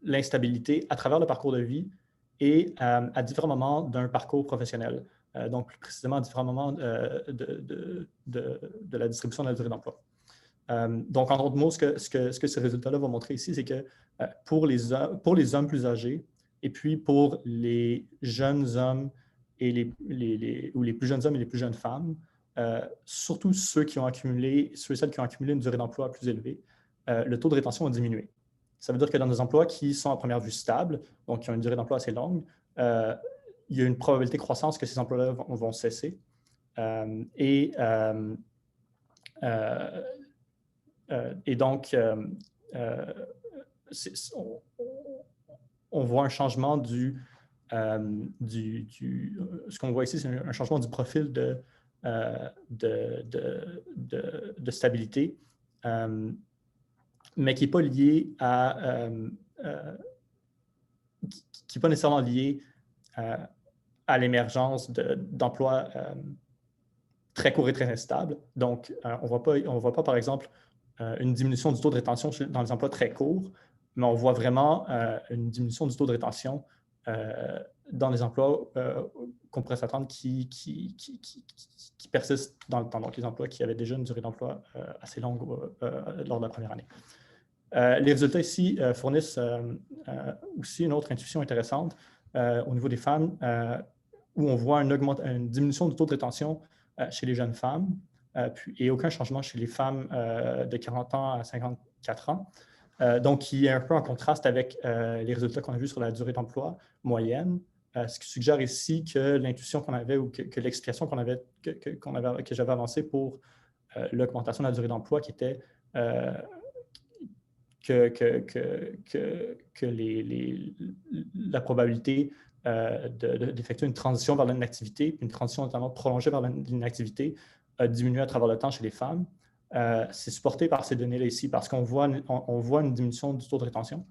l'instabilité à travers le parcours de vie et à différents moments d'un parcours professionnel. Donc, plus précisément, à différents moments de la distribution de la durée d'emploi. Donc, en d'autres mots, ce que ces résultats-là vont montrer ici, c'est que pour les hommes plus âgés, Et puis, pour les jeunes hommes et ou les plus jeunes hommes et les plus jeunes femmes, surtout ceux et celles qui ont accumulé une durée d'emploi plus élevée, le taux de rétention a diminué. Ça veut dire que dans des emplois qui sont à première vue stables, donc qui ont une durée d'emploi assez longue, il y a une probabilité croissante que ces emplois-là vont cesser. Et donc, on voit un changement ce qu'on voit ici, c'est un changement du profil de stabilité, mais qui n'est pas lié qui n'est pas nécessairement lié à l'émergence d'emplois très courts et très instables. Donc, on ne voit pas, par exemple, une diminution du taux de rétention dans les emplois très courts, mais on voit vraiment une diminution du taux de rétention dans les emplois qu'on pourrait s'attendre qui persistent dans le temps, donc les emplois qui avaient déjà une durée d'emploi assez longue lors de la première année. Les résultats ici fournissent aussi une autre intuition intéressante au niveau des femmes, où on voit une diminution du taux de rétention chez les jeunes femmes, et aucun changement chez les femmes de 40 ans à 54 ans. Donc, qui est un peu en contraste avec les résultats qu'on a vus sur la durée d'emploi moyenne, ce qui suggère ici que l'intuition qu'on avait ou que l'explication que j'avais avancée pour l'augmentation de la durée d'emploi, qui était que la probabilité d'effectuer une transition vers l'inactivité, une transition notamment prolongée vers l'inactivité, a diminué à travers le temps chez les femmes. C'est supporté par ces données-là ici, parce qu'on voit une diminution du taux de rétention,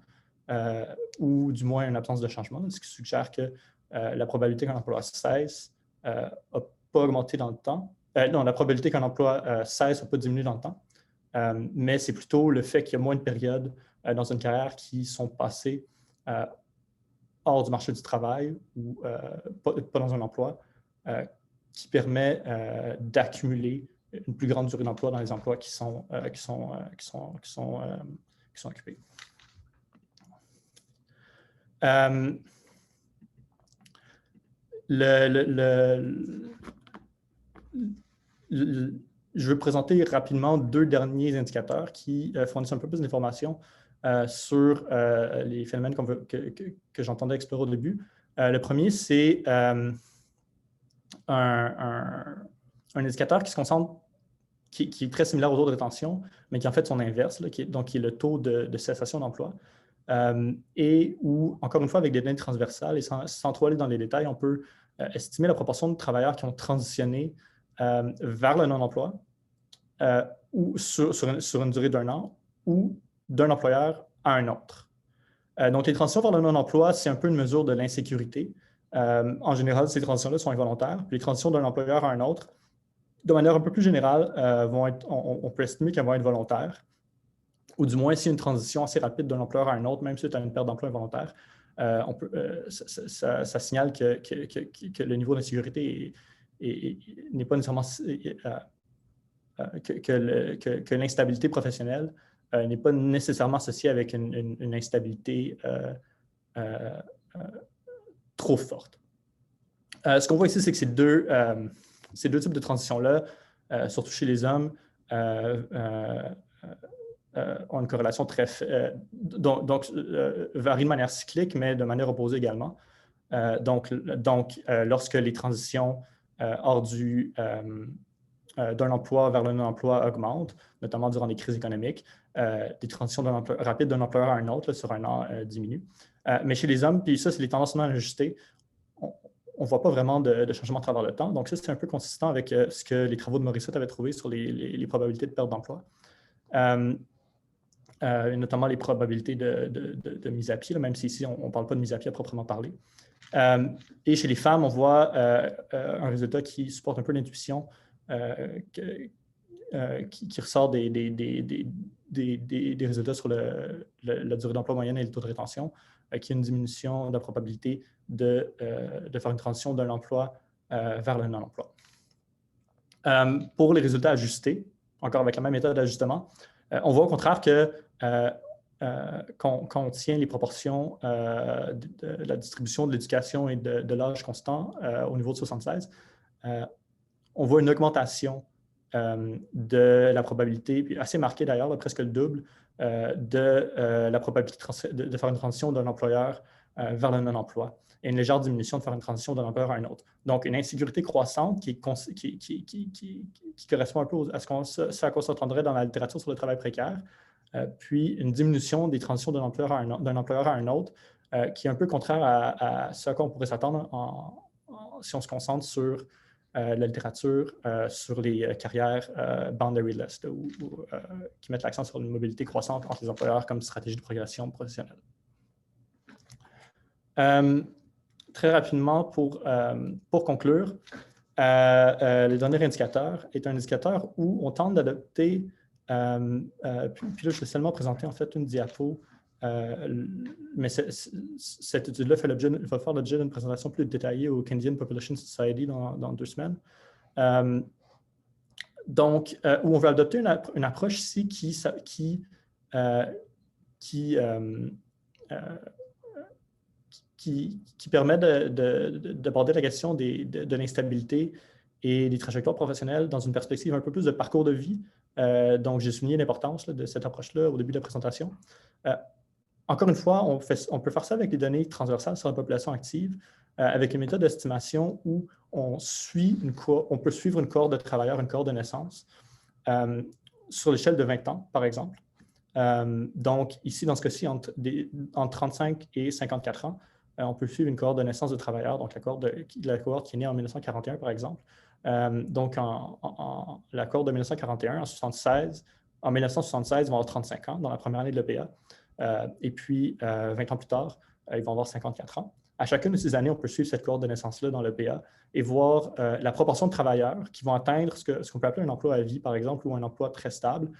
ou du moins une absence de changement, ce qui suggère que la probabilité qu'un emploi cesse n'a pas augmenté dans le temps. Non, la probabilité qu'un emploi cesse n'a pas diminué dans le temps, mais c'est plutôt le fait qu'il y a moins de périodes dans une carrière qui sont passées hors du marché du travail ou pas dans un emploi, qui permet d'accumuler une plus grande durée d'emploi dans les emplois qui sont occupés. Je veux présenter rapidement deux derniers indicateurs qui fournissent un peu plus d'informations sur les phénomènes que j'entendais explorer au début. Le premier, c'est un indicateur qui se concentre, qui est très similaire au taux de rétention, mais qui est en fait son inverse, là, qui est le taux de cessation d'emploi. Et où, encore une fois, avec des données transversales et sans trop aller dans les détails, on peut estimer la proportion de travailleurs qui ont transitionné vers le non-emploi ou sur une durée d'1 an ou d'un employeur à un autre. Donc, les transitions vers le non-emploi, c'est un peu une mesure de l'insécurité. En général, ces transitions-là sont involontaires. Puis les transitions d'un employeur à un autre, de manière un peu plus générale, on peut estimer qu'elles vont être volontaires. Ou du moins, s'il y a une transition assez rapide d'un employeur à un autre, même si c'est une perte d'emploi involontaire, ça signale que le niveau d'insécurité n'est pas nécessairement que l'instabilité professionnelle n'est pas nécessairement associée avec une instabilité trop forte. Ce qu'on voit ici, c'est que ces deux types de transitions-là, surtout chez les hommes, ont une corrélation varient de manière cyclique, mais de manière opposée également. Donc, lorsque les transitions hors d'un emploi vers le non-emploi augmentent, notamment durant les crises économiques, des transitions rapides d'un employeur à un autre là, sur un an diminuent. Mais chez les hommes, puis ça, c'est les tendances non ajustées, on ne voit pas vraiment de changement à travers le temps. Donc ça, c'est un peu consistant avec ce que les travaux de Morissette avaient trouvé sur les probabilités de perte d'emploi. Notamment les probabilités de mise à pied, là, même si ici, on ne parle pas de mise à pied à proprement parler. Et chez les femmes, on voit un résultat qui supporte un peu l'intuition qui ressort des résultats sur la durée d'emploi moyenne et le taux de rétention, qui a une diminution de la probabilité de faire une transition d'un emploi vers le non-emploi. Pour les résultats ajustés, encore avec la même méthode d'ajustement, on voit au contraire que contient les proportions de la distribution de l'éducation et de l'âge constant au niveau de 76. On voit une augmentation de la probabilité, puis assez marquée d'ailleurs, presque le double, de la probabilité de faire une transition d'un employeur vers le non-emploi et une légère diminution de faire une transition d'un employeur à un autre. Donc, une insécurité croissante qui correspond un peu à ce à quoi on s'entendrait dans la littérature sur le travail précaire, puis une diminution des transitions d'un employeur à un autre, qui est un peu contraire à ce à quoi on pourrait s'attendre si on se concentre sur la littérature sur les carrières boundaryless, qui mettent l'accent sur une mobilité croissante entre les employeurs comme stratégie de progression professionnelle. Très rapidement, pour conclure, le dernier indicateur est un indicateur où on tente d'adopter, puis là, je vais seulement présenter en fait une diapo, mais cette étude-là va faire l'objet d'une présentation plus détaillée au Canadian Population Society dans 2 semaines. Donc, où on va adopter une approche ici qui permet d'aborder la question de l'instabilité et des trajectoires professionnelles dans une perspective un peu plus de parcours de vie. Donc, j'ai souligné l'importance de cette approche-là au début de la présentation. Encore une fois, on peut faire ça avec les données transversales sur la population active, avec une méthode d'estimation où on peut suivre une cohorte de travailleurs, une cohorte de naissance, sur l'échelle de 20 ans, par exemple. Donc, ici, dans ce cas-ci, entre 35 et 54 ans, on peut suivre une cohorte de naissance de travailleurs, donc la cohorte qui est née en 1941, par exemple. Donc, la cohorte de 1941, en 1976, ils vont avoir 35 ans dans la première année de l'EPA. Et puis, 20 ans plus tard, ils vont avoir 54 ans. À chacune de ces années, on peut suivre cette cohorte de naissance-là dans l'EPA et voir la proportion de travailleurs qui vont atteindre ce qu'on peut appeler un emploi à vie, par exemple, ou un emploi très stable,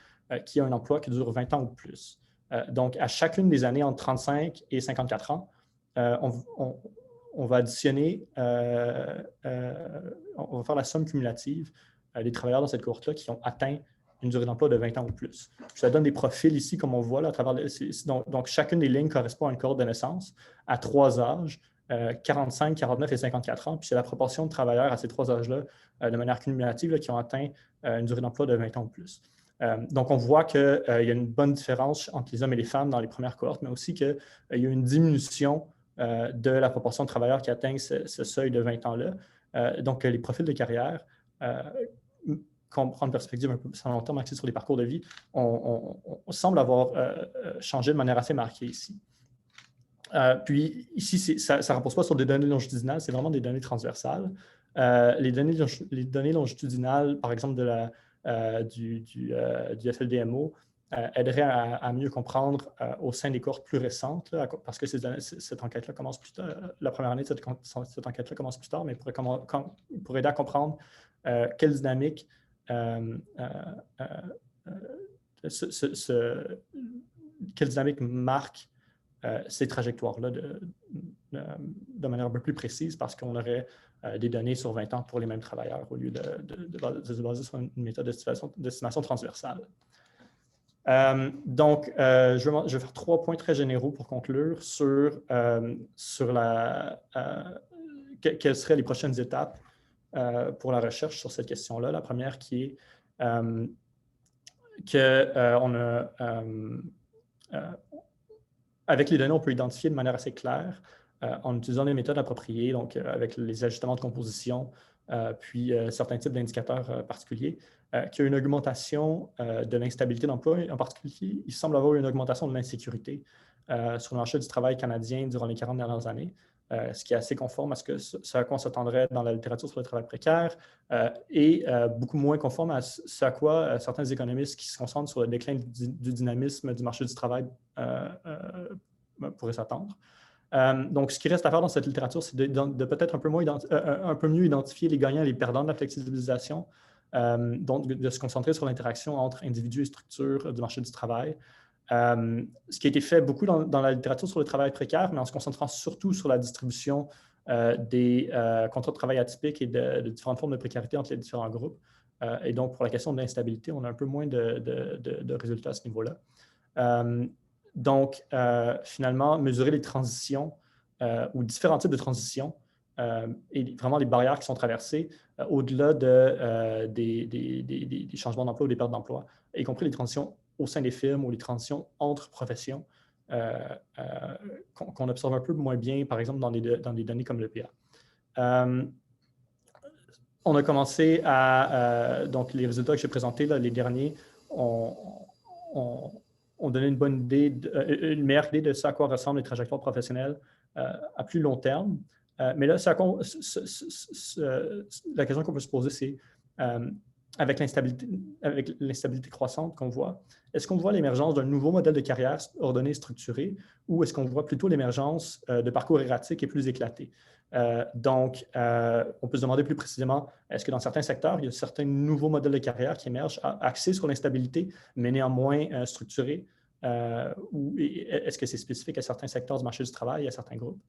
qui a un emploi qui dure 20 ans ou plus. Donc, à chacune des années entre 35 et 54 ans, on va additionner, on va faire la somme cumulative des travailleurs dans cette cohorte-là qui ont atteint une durée d'emploi de 20 ans ou plus. Ça donne des profils ici, comme on voit là, à travers donc, chacune des lignes correspond à une cohorte de naissance à 3 âges, 45, 49 et 54 ans. Puis c'est la proportion de travailleurs à ces 3 âges-là, de manière cumulative, là, qui ont atteint une durée d'emploi de 20 ans ou plus. Donc, on voit qu'il y a une bonne différence entre les hommes et les femmes dans les premières cohortes, mais aussi qu'il y a une diminution de la proportion de travailleurs qui atteignent ce seuil de 20 ans-là. Donc, les profils de carrière, quand on prend une perspective un peu plus à long terme axée sur les parcours de vie, on semble avoir changé de manière assez marquée ici. Puis ici, ça ne repose pas sur des données longitudinales, c'est vraiment des données transversales. Les données longitudinales, par exemple du FLDMO, aideraient à mieux comprendre au sein des cohortes plus récentes, là, parce que cette enquête-là commence plus tard. La première année de cette enquête-là commence plus tard, mais pour aider à comprendre quelle dynamique marque ces trajectoires-là de manière un peu plus précise, parce qu'on aurait des données sur 20 ans pour les mêmes travailleurs au lieu de se baser sur une méthode d'estimation transversale. Donc, je vais faire 3 points très généraux pour conclure sur quelles seraient les prochaines étapes pour la recherche sur cette question-là. La première qui est avec les données, on peut identifier de manière assez claire, en utilisant des méthodes appropriées, donc avec les ajustements de composition, puis certains types d'indicateurs particuliers, qu'il y a une augmentation de l'instabilité d'emploi. En particulier, il semble avoir une augmentation de l'insécurité sur le marché du travail canadien durant les 40 dernières années, ce qui est assez conforme à ce à quoi on s'attendrait dans la littérature sur le travail précaire et beaucoup moins conforme à ce à quoi certains économistes qui se concentrent sur le déclin du dynamisme du marché du travail pourraient s'attendre. Donc, ce qui reste à faire dans cette littérature, c'est de peut-être un peu mieux identifier les gagnants et les perdants de la flexibilisation, donc de se concentrer sur l'interaction entre individus et structures du marché du travail. Ce qui a été fait beaucoup dans la littérature sur le travail précaire, mais en se concentrant surtout sur la distribution des contrats de travail atypiques et de différentes formes de précarité entre les différents groupes. Et donc, pour la question de l'instabilité, on a un peu moins de résultats à ce niveau-là. Donc, finalement, mesurer les transitions ou différents types de transitions et vraiment les barrières qui sont traversées au-delà des changements d'emploi ou des pertes d'emploi, y compris les transitions au sein des firmes ou les transitions entre professions qu'on observe un peu moins bien, par exemple, dans des données comme l'EPA. On a commencé à... donc, les résultats que j'ai présentés, là, les derniers, ont donné une bonne idée, une meilleure idée de ce à quoi ressemblent les trajectoires professionnelles à plus long terme. Mais là, la question qu'on peut se poser, c'est avec l'instabilité croissante qu'on voit, est-ce qu'on voit l'émergence d'un nouveau modèle de carrière ordonné et structuré ou est-ce qu'on voit plutôt l'émergence de parcours erratiques et plus éclatés? Donc, on peut se demander plus précisément, est-ce que dans certains secteurs, il y a certains nouveaux modèles de carrière qui émergent axés sur l'instabilité, mais néanmoins structurés, ou est-ce que c'est spécifique à certains secteurs du marché du travail, à certains groupes?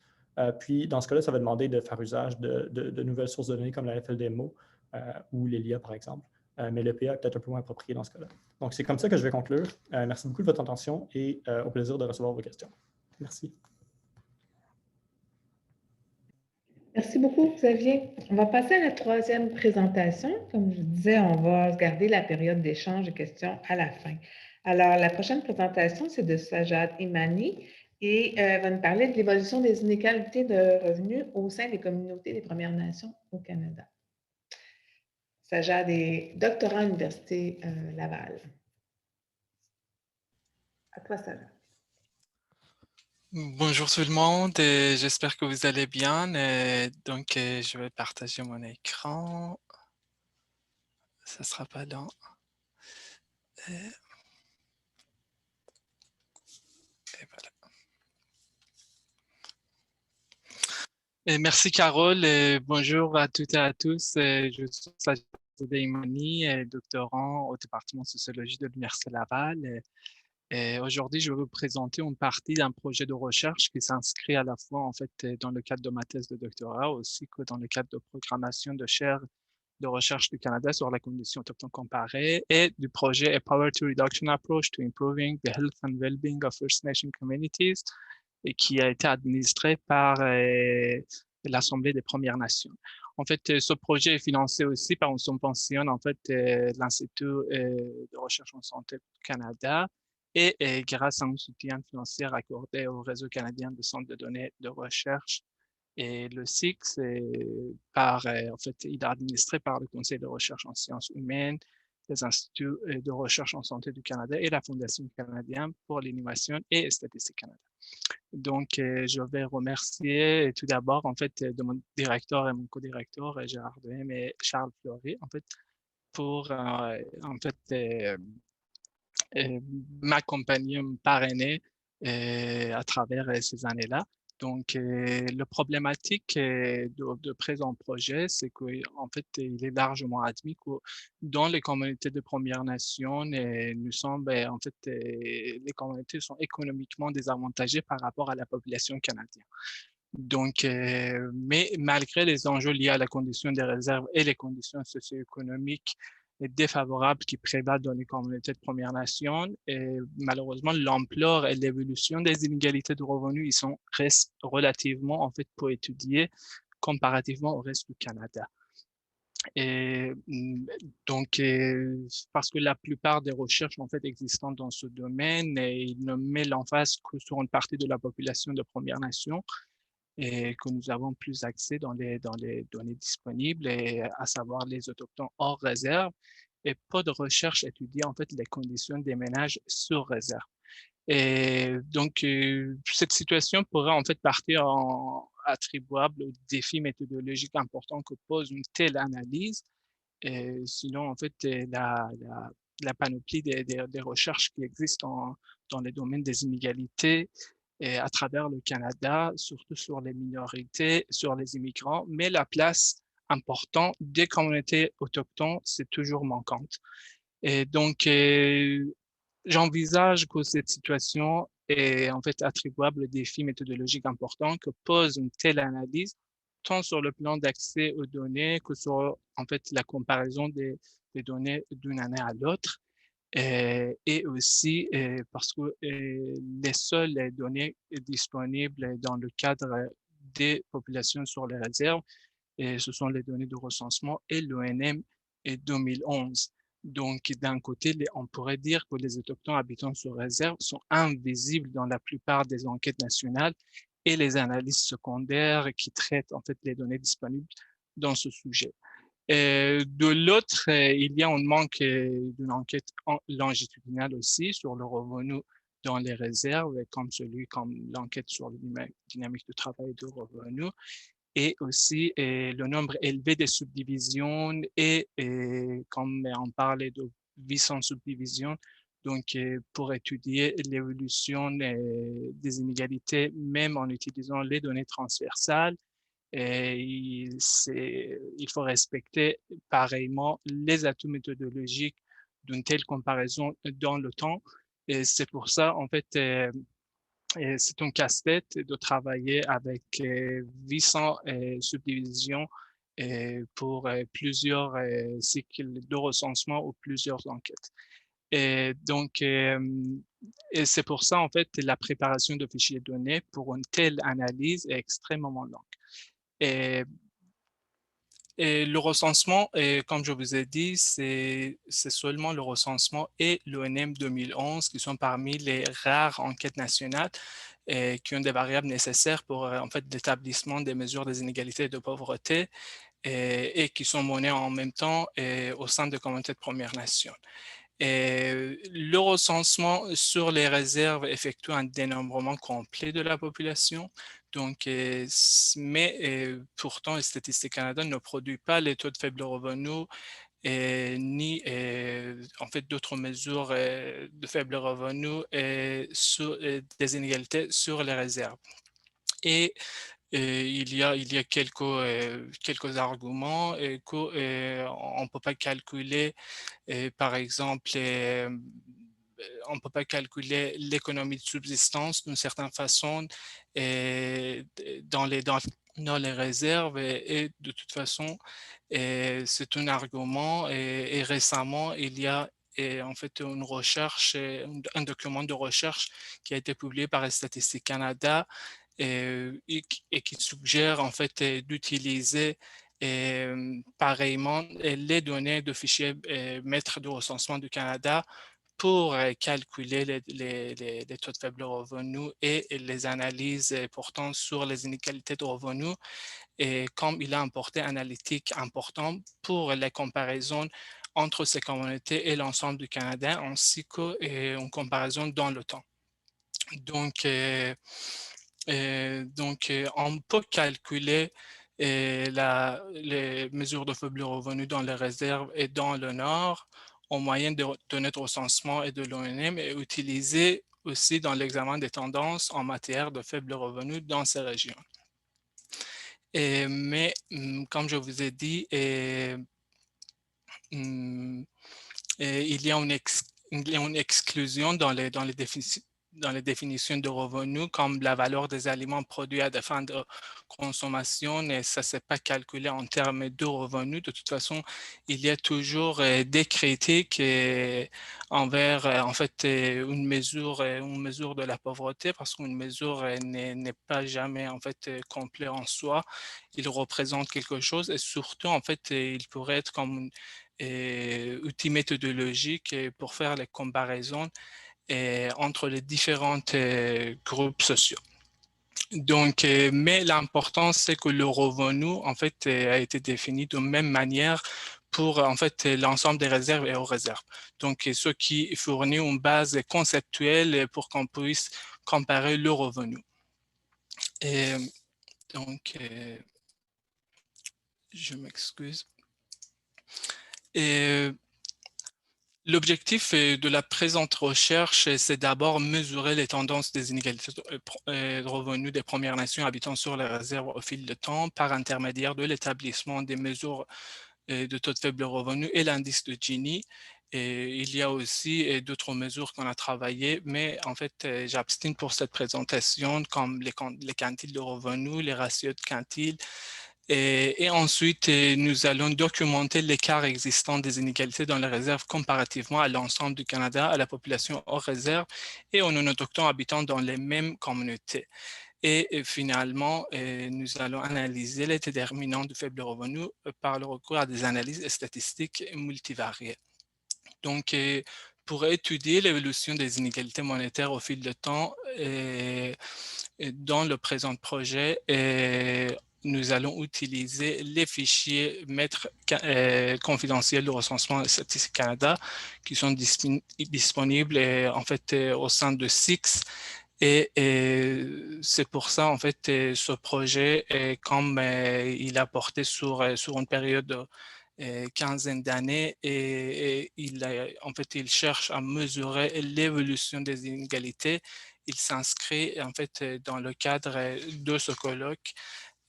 Puis, dans ce cas-là, ça va demander de faire usage de nouvelles sources de données comme la FLDMO ou l'ELIA, par exemple. Mais l'EPA est peut-être un peu moins approprié dans ce cas-là. Donc, c'est comme ça que je vais conclure. Merci beaucoup de votre attention et au plaisir de recevoir vos questions. Merci. Merci beaucoup, Xavier. On va passer à la troisième présentation. Comme je disais, on va garder la période d'échange et questions à la fin. Alors, la prochaine présentation, c'est de Sajad Imani et va nous parler de l'évolution des inégalités de revenus au sein des communautés des Premières Nations au Canada. Sajad est doctorant à l'Université Laval. À toi, Sajad. Bonjour tout le monde, j'espère que vous allez bien. Donc, je vais partager mon écran. Ça ne sera pas long. Et voilà. Et merci Carole, et bonjour à toutes et à tous. Je suis Sajad Imani, doctorant au département de sociologie de l'Université Laval. Et aujourd'hui, je vais vous présenter une partie d'un projet de recherche qui s'inscrit à la fois en fait dans le cadre de ma thèse de doctorat, aussi que dans le cadre de programmation de chaire de recherche du Canada sur la condition autochtone comparée et du projet A Poverty Reduction Approach to Improving the Health and Well-being of First Nation Communities, et qui a été administré par l'Assemblée des Premières Nations. En fait, ce projet est financé aussi par une subvention en fait l'Institut de recherche en santé du Canada et grâce à un soutien financier accordé au Réseau canadien de centres de données de recherche. Et le SIC, en fait, il est administré par le Conseil de recherche en sciences humaines, les instituts de recherche en santé du Canada et la Fondation canadienne pour l'innovation et Statistique Canada. Donc, je vais remercier tout d'abord, en fait, de mon directeur et mon co-directeur, Gérard Dehem et Charles Fleury, en fait, pour, en fait, m'accompagner, me parrainer à travers ces années-là. Donc, la problématique de présent projet, c'est qu'en fait, il est largement admis que dans les communautés de Premières Nations, nous sommes, en fait, les communautés sont économiquement désavantagées par rapport à la population canadienne. Donc, mais malgré les enjeux liés à la condition des réserves et les conditions socio-économiques défavorables qui prévalent dans les communautés de Premières Nations, et malheureusement, l'ampleur et l'évolution des inégalités de revenus, restent relativement, en fait, peu étudiés comparativement au reste du Canada. Et donc, parce que la plupart des recherches en fait existantes dans ce domaine, ils ne mettent l'emphase que sur une partie de la population de Premières Nations, et que nous avons plus accès dans les données disponibles, et à savoir les autochtones hors réserve, et pas de recherche étudie en fait les conditions des ménages sur réserve. Et donc, cette situation pourrait en fait partir attribuable aux défis méthodologiques importants que pose une telle analyse. Et sinon, en fait, la panoplie des recherches qui existent dans les domaines des inégalités et à travers le Canada, surtout sur les minorités, sur les immigrants, mais la place importante des communautés autochtones, c'est toujours manquante. Et donc, j'envisage que cette situation est en fait attribuable aux défis méthodologiques importants que pose une telle analyse, tant sur le plan d'accès aux données que sur en fait la comparaison des données d'une année à l'autre. et aussi parce que les seules données disponibles dans le cadre des populations sur les réserves, et ce sont les données de recensement et l'ONM et 2011. Donc, d'un côté, on pourrait dire que les autochtones habitant sur réserve sont invisibles dans la plupart des enquêtes nationales et les analyses secondaires qui traitent en fait les données disponibles dans ce sujet. De l'autre, il y a un manque d'une enquête longitudinale aussi sur le revenu dans les réserves, comme l'enquête sur la dynamique de travail et de revenu, et aussi le nombre élevé des subdivisions et comme on parlait de 800 subdivisions, donc pour étudier l'évolution des inégalités, même en utilisant les données transversales, et il faut respecter pareillement les atouts méthodologiques d'une telle comparaison dans le temps. Et c'est pour ça, en fait, c'est un casse-tête de travailler avec 800 subdivisions pour plusieurs cycles de recensement ou plusieurs enquêtes. Et donc, et c'est pour ça, en fait, la préparation de fichiers de données pour une telle analyse est extrêmement longue. Et, et le recensement, comme je vous ai dit, c'est seulement le recensement et l'ONM 2011 qui sont parmi les rares enquêtes nationales qui ont des variables nécessaires pour en fait l'établissement des mesures des inégalités de pauvreté et qui sont menées en même temps au sein des communautés de Premières Nations. Et le recensement sur les réserves effectue un dénombrement complet de la population. Donc, mais pourtant, Statistique Canada ne produit pas les taux de faible revenu ni en fait d'autres mesures de faible revenu sur des inégalités sur les réserves. Et il y a quelques arguments qu'on ne peut pas calculer, par exemple, on ne peut pas calculer l'économie de subsistance d'une certaine façon dans les réserves et de toute façon, c'est un argument et récemment, il y a en fait une recherche, un document de recherche qui a été publié par Statistique Canada et qui suggère en fait d'utiliser pareillement les données de fichiers maîtres de recensement du Canada pour calculer les taux de faible revenu et les analyses portant sur les inégalités de revenus et comme il a un portée analytique important pour les comparaisons entre ces communautés et l'ensemble du Canada, ainsi qu'une comparaison dans le temps. Donc, on peut calculer les mesures de faible revenu dans les réserves et dans le Nord en moyen de données de recensement et de l'ONM et utiliser aussi dans l'examen des tendances en matière de faible revenu dans ces régions. Mais comme je vous ai dit, il y a une exclusion dans les définitions de revenus, comme la valeur des aliments produits à des fins de consommation, et ça ne s'est pas calculé en termes de revenus. De toute façon, il y a toujours des critiques envers en fait une mesure de la pauvreté, parce qu'une mesure n'est pas jamais en fait complète en soi. Il représente quelque chose et surtout en fait il pourrait être comme outils méthodologiques pour faire les comparaisons entre les différents groupes sociaux. Donc, mais l'important, c'est que le revenu, en fait, a été défini de même manière pour, en fait, l'ensemble des réserves et aux réserves. Donc, ce qui fournit une base conceptuelle pour qu'on puisse comparer le revenu. Et donc, je m'excuse. Et l'objectif de la présente recherche, c'est d'abord mesurer les tendances des inégalités de revenus des Premières Nations habitant sur les réserves au fil du temps par intermédiaire de l'établissement des mesures de taux de faible revenu et l'indice de Gini. Et il y a aussi d'autres mesures qu'on a travaillées, mais en fait, j'abstiens pour cette présentation comme les quintiles de revenus, les ratios de quintiles, Et ensuite, nous allons documenter l'écart existant des inégalités dans les réserves comparativement à l'ensemble du Canada, à la population hors réserve et aux non-autochtones habitant dans les mêmes communautés. Et finalement, nous allons analyser les déterminants du faible revenu par le recours à des analyses statistiques multivariées. Donc, pour étudier l'évolution des inégalités monétaires au fil du temps, dans le présent projet, nous allons utiliser les fichiers maîtres confidentiels du recensement Statistique Canada qui sont disponibles en fait au sein de SIX. Et c'est pour ça, en fait, ce projet, comme il a porté sur une période de quinzaine d'années et en fait, il cherche à mesurer l'évolution des inégalités. Il s'inscrit en fait dans le cadre de ce colloque.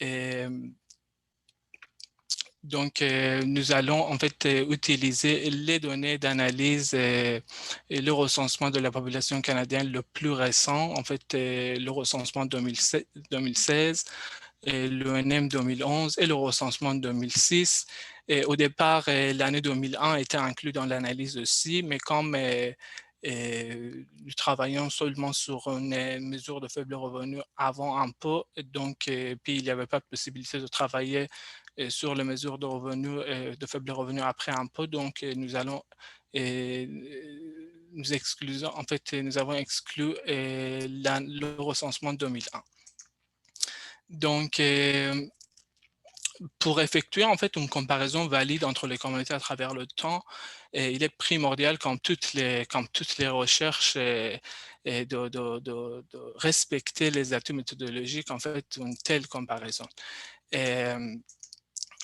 Et, donc, nous allons en fait utiliser les données d'analyse et le recensement de la population canadienne le plus récent, en fait, le recensement 2016, l'ENM 2011 et le recensement 2006. Et au départ, l'année 2001 était inclus dans l'analyse aussi, mais comme nous travaillons seulement sur une mesure de faible revenu avant impôt, donc puis il n'y avait pas de possibilité de travailler sur les mesures de revenus de faible revenu après impôt, donc nous allons nous exclusons, en fait, nous avons exclu le recensement 2001. Donc, pour effectuer en fait une comparaison valide entre les communautés à travers le temps, il est primordial, comme toutes les recherches, de respecter les atouts méthodologiques, en fait, une telle comparaison.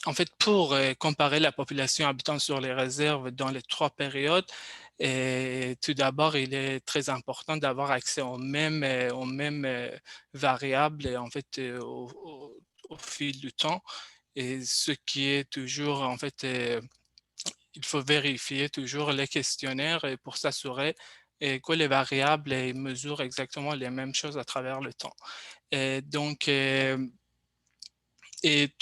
En fait, pour comparer la population habitant sur les réserves dans les 3 périodes, tout d'abord, il est très important d'avoir accès aux mêmes variables en fait, au fil du temps. Et ce qui est toujours, en fait, il faut vérifier toujours les questionnaires pour s'assurer que les variables mesurent exactement les mêmes choses à travers le temps. Et donc, et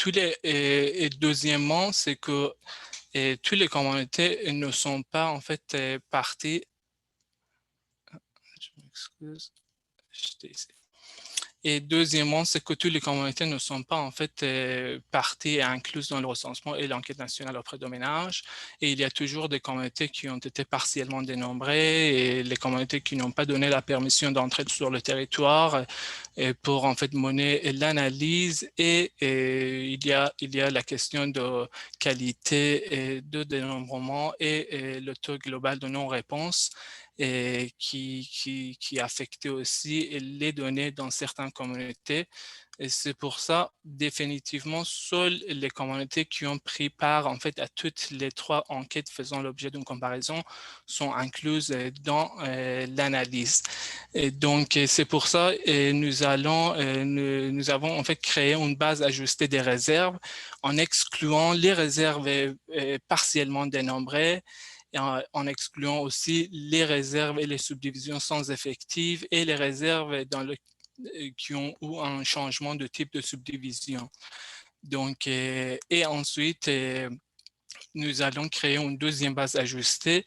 deuxièmement, c'est que toutes les communautés ne sont pas en fait parties. Je m'excuse, j'étais ici. Et deuxièmement, c'est que toutes les communautés ne sont pas en fait parties et incluses dans le recensement et l'enquête nationale auprès des ménages. Et il y a toujours des communautés qui ont été partiellement dénombrées et les communautés qui n'ont pas donné la permission d'entrer sur le territoire pour en fait mener l'analyse. Et il y a la question de qualité et de dénombrement et le taux global de non-réponse et qui affectait aussi les données dans certaines communautés. Et c'est pour ça, définitivement, seules les communautés qui ont pris part en fait à toutes les 3 enquêtes faisant l'objet d'une comparaison sont incluses dans l'analyse. Et donc, c'est pour ça nous avons en fait créé une base ajustée des réserves en excluant les réserves partiellement dénombrées, et en excluant aussi les réserves et les subdivisions sans effectif et les réserves qui ont eu un changement de type de subdivision. Donc, et ensuite, nous allons créer une deuxième base ajustée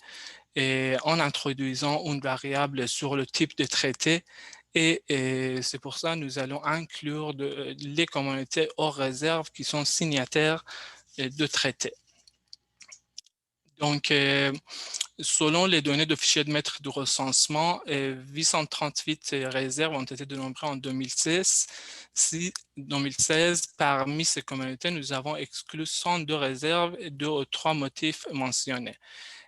en introduisant une variable sur le type de traité. Et c'est pour ça que nous allons inclure les communautés hors réserve qui sont signataires de traités. Donc, selon les données de fichier de maître du recensement, 838 réserves ont été dénombrées en 2016. 2016, parmi ces communautés, nous avons exclu 102 réserves et 2 ou 3 motifs mentionnés.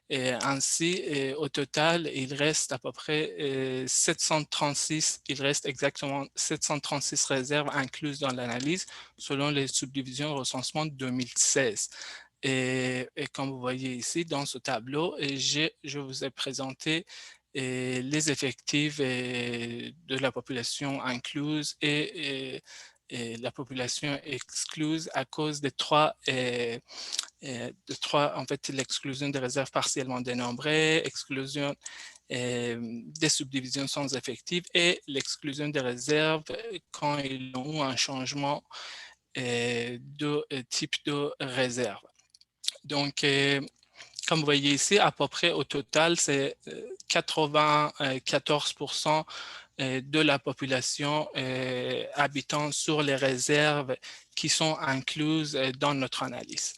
Et ainsi, au total, il reste à peu près 736, il reste exactement 736 réserves incluses dans l'analyse selon les subdivisions de recensement 2016. Et comme vous voyez ici, dans ce tableau, je vous ai présenté les effectifs de la population incluse et la population excluse à cause des 3, en fait, l'exclusion des réserves partiellement dénombrées, exclusion des subdivisions sans effectifs et l'exclusion des réserves quand ils ont un changement deux types de réserves. Donc, comme vous voyez ici, à peu près au total, c'est 94% de la population habitant sur les réserves qui sont incluses dans notre analyse.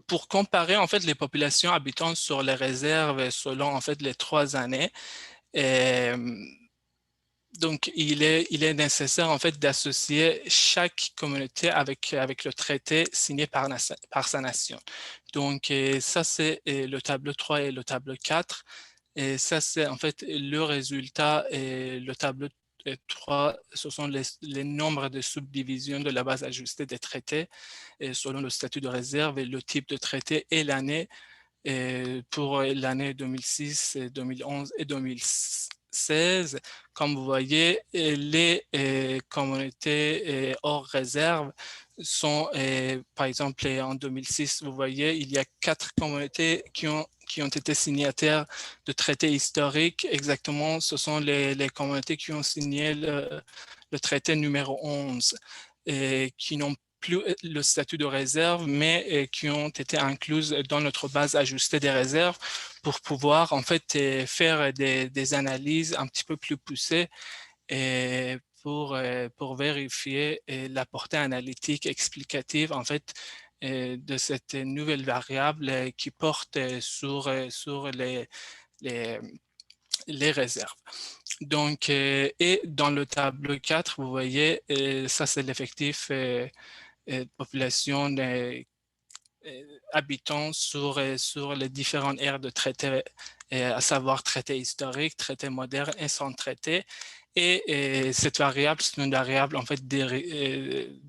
Pour comparer en fait les populations habitant sur les réserves selon en fait les 3 années, donc il est nécessaire en fait d'associer chaque communauté avec le traité signé par sa nation. Donc ça c'est le tableau 3 et le tableau 4. Et ça, c'est en fait le résultat. Et le tableau 3, ce sont les nombres de subdivisions de la base ajustée des traités et selon le statut de réserve et le type de traité et l'année pour l'année 2006, 2011 et 2016. Comme vous voyez, les communautés hors réserve sont, par exemple, en 2006, vous voyez, il y a 4 communautés qui ont été signataires de traités historiques. Exactement, ce sont les communautés qui ont signé le traité numéro 11 et qui n'ont plus le statut de réserve, mais qui ont été incluses dans notre base ajustée des réserves pour pouvoir en fait faire des analyses un petit peu plus poussées et pour vérifier la portée analytique explicative en fait de cette nouvelle variable qui porte sur les réserves. Donc, et dans le tableau 4, vous voyez, ça c'est l'effectif population habitants sur les différentes aires de traités, à savoir traités historiques, traités modernes et sans traité. Et cette variable, c'est une variable en fait dérive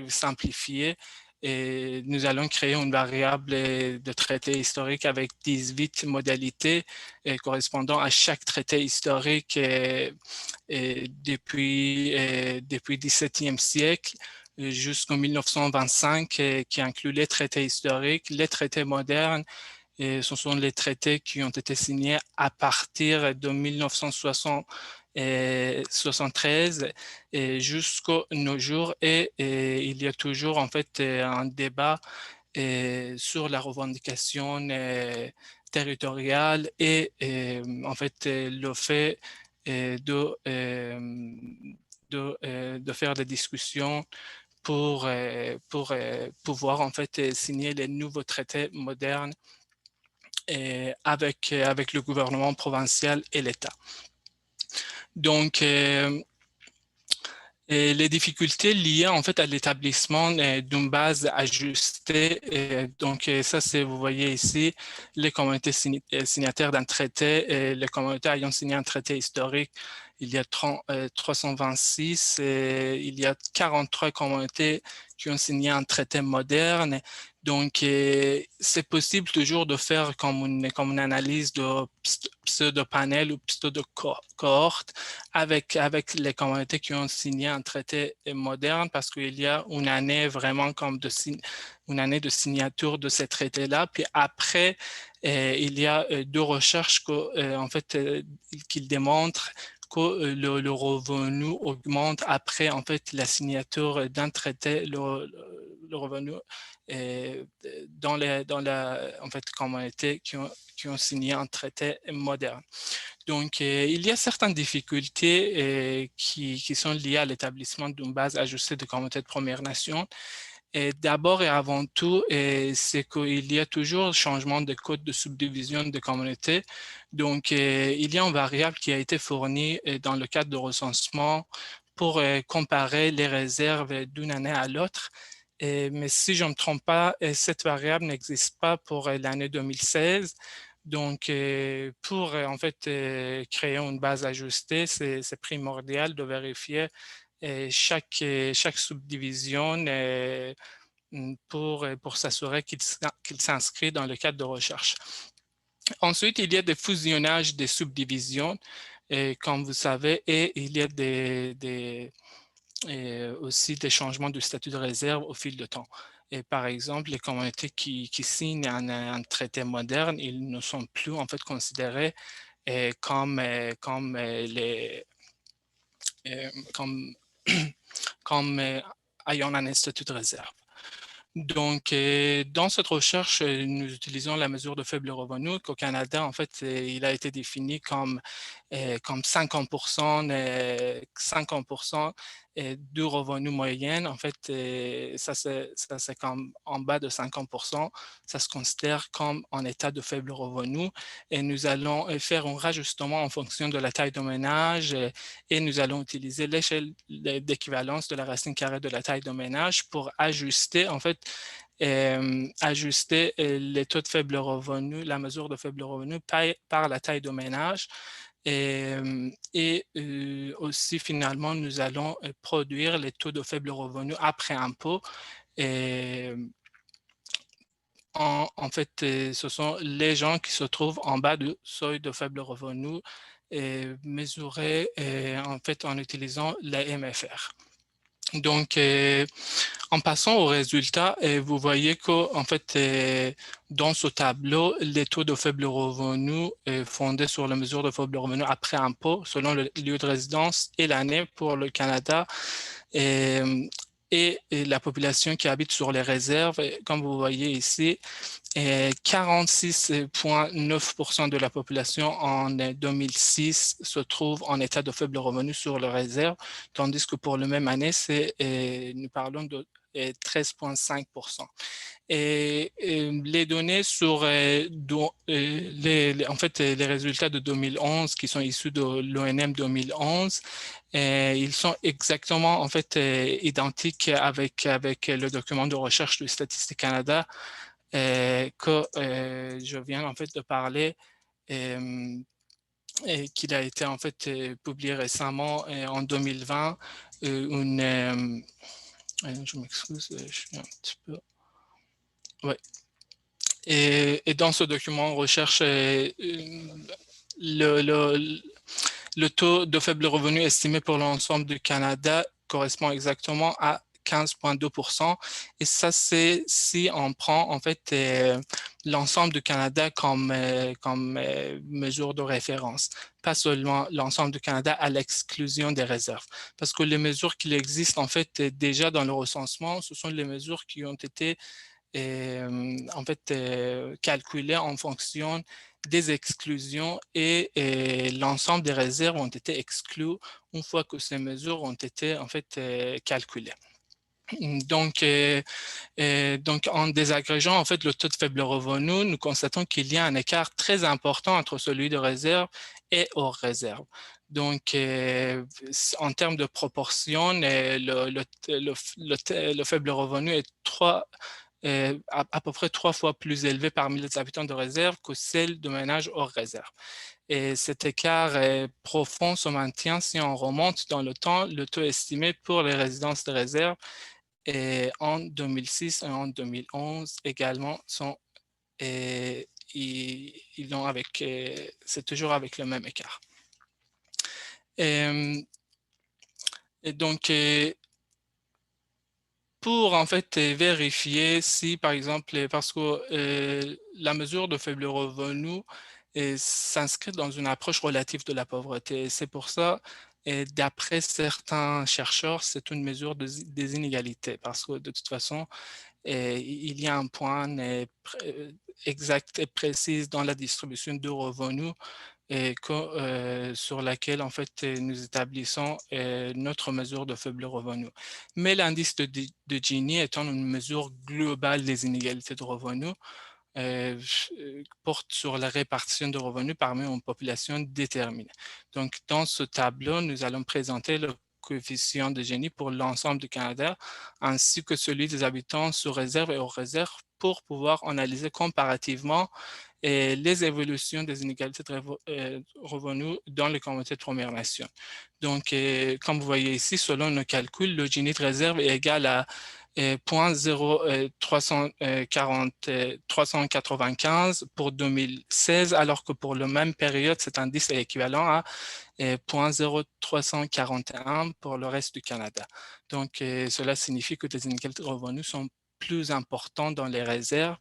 simplifiée. Et nous allons créer une variable de traité historique avec 18 modalités correspondant à chaque traité historique depuis le XVIIe siècle jusqu'en 1925, qui inclut les traités historiques, les traités modernes, et ce sont les traités qui ont été signés à partir de 1973 jusqu'à nos jours. Et il y a toujours en fait un débat sur la revendication territoriale et en fait le fait de faire des discussions pour pouvoir en fait signer les nouveaux traités modernes avec le gouvernement provincial et l'État. Donc, et les difficultés liées en fait à l'établissement d'une base ajustée. Donc ça, c'est, vous voyez ici, les communautés signataires d'un traité, les communautés ayant signé un traité historique, il y a 326, il y a 43 communautés qui ont signé un traité moderne. Donc, c'est possible toujours de faire comme une analyse de pseudo-panel ou pseudo-cohorte avec les communautés qui ont signé un traité moderne, parce qu'il y a une année vraiment comme une année de signature de ces traités-là. Puis après, il y a deux recherches en fait, qui démontrent que le revenu augmente après en fait la signature d'un traité, le revenu dans la en fait communautés qui ont signé un traité moderne. Donc, il y a certaines difficultés qui sont liées à l'établissement d'une base ajustée de communautés de Premières Nations. Et d'abord et avant tout, c'est qu'il y a toujours changement de code de subdivision de communautés. Donc, il y a une variable qui a été fournie dans le cadre de recensement pour comparer les réserves d'une année à l'autre. Mais si je ne me trompe pas, cette variable n'existe pas pour l'année 2016. Donc, pour en fait créer une base ajustée, c'est primordial de vérifier chaque subdivision pour s'assurer qu'il s'inscrit dans le cadre de recherche. Ensuite, il y a des fusionnages des subdivisions, comme vous savez, et il y a aussi des changements du statut de réserve au fil du temps. Et par exemple, les communautés qui signent un traité moderne, ils ne sont plus en fait considérés comme comme, comme ayant un statut de réserve. Donc, dans cette recherche, nous utilisons la mesure de faible revenu qu'au Canada, en fait, il a été défini comme 50%, 50% du revenu moyen. En fait, ça c'est comme en bas de 50%, ça se considère comme en état de faible revenu. Et nous allons faire un rajustement en fonction de la taille de ménage et nous allons utiliser l'échelle d'équivalence de la racine carrée de la taille de ménage pour ajuster, en fait, ajuster les taux de faible revenu, la mesure de faible revenu par la taille de ménage. Et aussi, finalement, nous allons produire les taux de faible revenu après impôt. Et, en fait, ce sont les gens qui se trouvent en bas du seuil de faible revenu mesurés en fait en utilisant la MFR. Donc, en passant aux résultats, vous voyez qu'en fait, dans ce tableau, les taux de faible revenu fondés sur la mesure de faible revenu après impôt, selon le lieu de résidence et l'année pour le Canada, et la population qui habite sur les réserves, comme vous voyez ici, 46,9% de la population en 2006 se trouve en état de faible revenu sur les réserves, tandis que pour la même année, nous parlons de 13,5%. Et les données sur en fait, les résultats de 2011 qui sont issus de l'ONM 2011, ils sont exactement en fait identiques avec le document de recherche de Statistique Canada que je viens en fait de parler et qu'il a été en fait publié récemment en 2020. Je m'excuse, je suis un petit peu... Ouais. Et dans ce document, on recherche le taux de faible revenu estimé pour l'ensemble du Canada correspond exactement à 15,2%. Et ça, c'est si on prend en fait l'ensemble du Canada comme mesure de référence, pas seulement l'ensemble du Canada à l'exclusion des réserves. Parce que les mesures qui existent en fait déjà dans le recensement, ce sont les mesures qui ont été en fait calculées en fonction des exclusions et l'ensemble des réserves ont été exclues une fois que ces mesures ont été en fait calculées. Donc, en désagrégeant en fait le taux de faible revenu, nous constatons qu'il y a un écart très important entre celui de réserve et hors réserve. Donc, en termes de proportion, le faible revenu est à peu près 3 fois plus élevé parmi les habitants de réserve que celle de ménages hors réserve. Et cet écart profond se maintient si on remonte dans le temps. Le taux estimé pour les résidences de réserve en 2006 et en 2011 également sont c'est toujours avec le même écart. Et donc, pour en fait vérifier si, par exemple, parce que la mesure de faible revenu s'inscrit dans une approche relative de la pauvreté. C'est pour ça, d'après certains chercheurs, c'est une mesure des inégalités, parce que de toute façon, il y a un point exact et précis dans la distribution de revenus sur laquelle en fait nous établissons notre mesure de faible revenu. Mais l'indice de Gini étant une mesure globale des inégalités de revenus, porte sur la répartition de revenus parmi une population déterminée. Donc, dans ce tableau, nous allons présenter le coefficient de Gini pour l'ensemble du Canada, ainsi que celui des habitants sous réserve et hors réserve pour pouvoir analyser comparativement les évolutions des inégalités de revenus dans les communautés de Premières Nations. Donc, comme vous voyez ici, selon nos calculs, le Gini de réserve est égal à 0,395 pour 2016, alors que pour la même période, cet indice est équivalent à 0,0341 pour le reste du Canada. Donc, cela signifie que les inégalités de revenus sont plus importantes dans les réserves.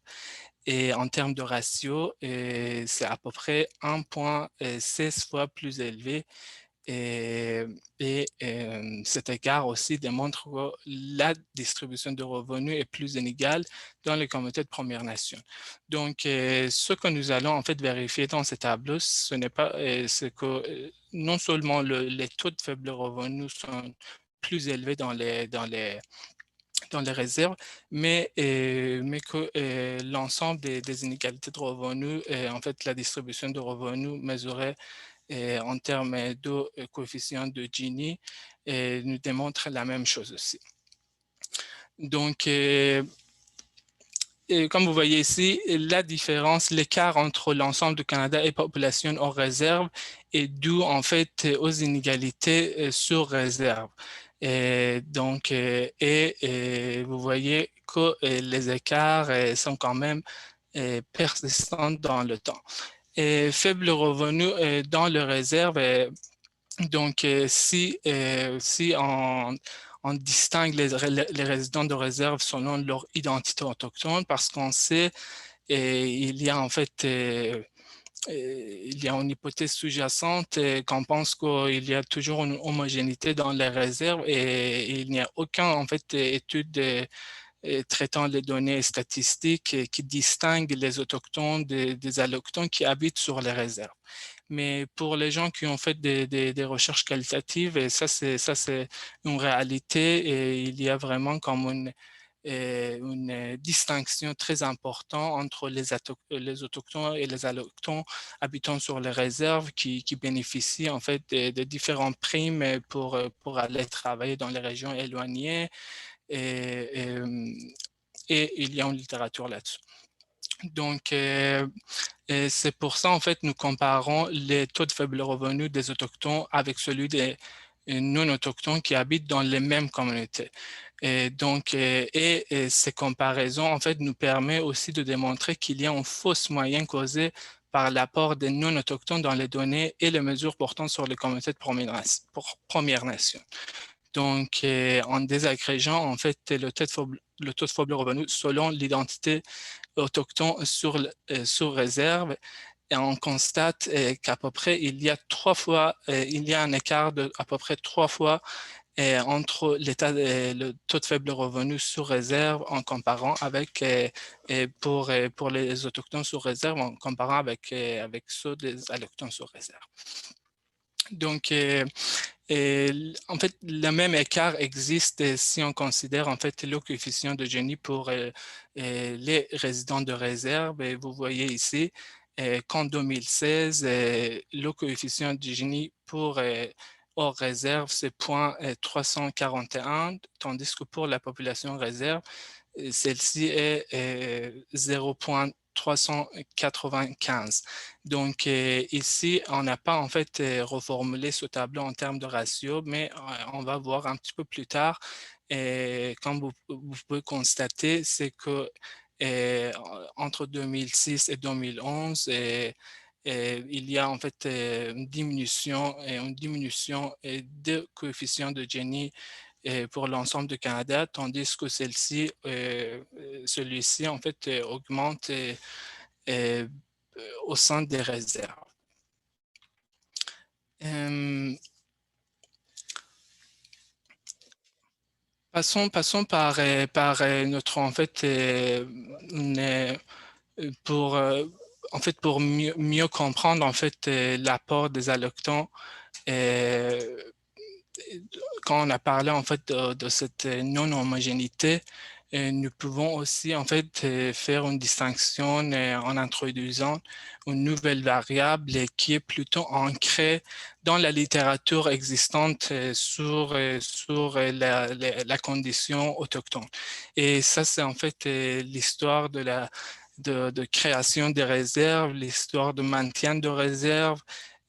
Et en termes de ratio, c'est à peu près 1,16 fois plus élevé Cet écart aussi démontre que la distribution de revenus est plus inégale dans les communautés de Premières Nations. Donc, ce que nous allons en fait vérifier dans ce tableau, ce n'est pas, c'est que non seulement les taux de faible revenu sont plus élevés dans les réserves, mais que l'ensemble des inégalités de revenus, en fait, la distribution de revenus mesurée en termes de coefficient de Gini, nous démontre la même chose aussi. Donc, comme vous voyez ici, la différence, l'écart entre l'ensemble du Canada et population hors réserve est dû en fait aux inégalités sur réserve. Donc, vous voyez que les écarts sont quand même persistants dans le temps. Faible revenu dans le réserve, donc si on distingue les résidents de réserve selon leur identité autochtone, parce qu'on sait il y a en fait il y a une hypothèse sous-jacente qu'on pense qu'il y a toujours une homogénéité dans les réserves et il n'y a aucune en fait étude traitant les données statistiques qui distinguent les autochtones des allochtones qui habitent sur les réserves. Mais pour les gens qui ont fait des recherches qualitatives, et ça c'est une réalité et il y a vraiment comme une distinction très importante entre les autochtones et les allochtones habitant sur les réserves qui bénéficient en fait de différentes primes pour aller travailler dans les régions éloignées et, il y a une littérature là-dessus. Donc, c'est pour ça, en fait, nous comparons les taux de faible revenu des autochtones avec celui des non-autochtones qui habitent dans les mêmes communautés. Et donc, ces comparaisons, en fait, nous permettent aussi de démontrer qu'il y a une fausse moyenne causée par l'apport des non-autochtones dans les données et les mesures portant sur les communautés de Premières Nations. Donc, en désagrégeant, en fait, le taux de faible revenu selon l'identité autochtone sur réserve, et on constate qu'à peu près, il y a un écart de à peu près 3 fois entre le taux de faible revenu sur réserve en comparant avec, pour les autochtones sur réserve, en comparant avec ceux des allochtones sur réserve. Donc, en fait, le même écart existe si on considère en fait le coefficient de Gini pour les résidents de réserve. Et vous voyez ici qu'en 2016, le coefficient de Gini pour hors réserve, c'est 0,341, tandis que pour la population réserve, celle-ci est 0,395. Donc, ici, on n'a pas en fait reformulé ce tableau en termes de ratio, mais on va voir un petit peu plus tard. Et comme vous pouvez constater, c'est que entre 2006 et 2011, il y a en fait une diminution de coefficient de Gini pour l'ensemble du Canada, tandis que celui-ci en fait augmente au sein des réserves. Passons par notre en fait pour mieux comprendre en fait l'apport des allochtones. Quand on a parlé en fait de cette non-homogénéité, nous pouvons aussi en fait faire une distinction en introduisant une nouvelle variable qui est plutôt ancrée dans la littérature existante sur la condition autochtone. Et ça, c'est en fait l'histoire de création des réserves, l'histoire de maintien de réserves,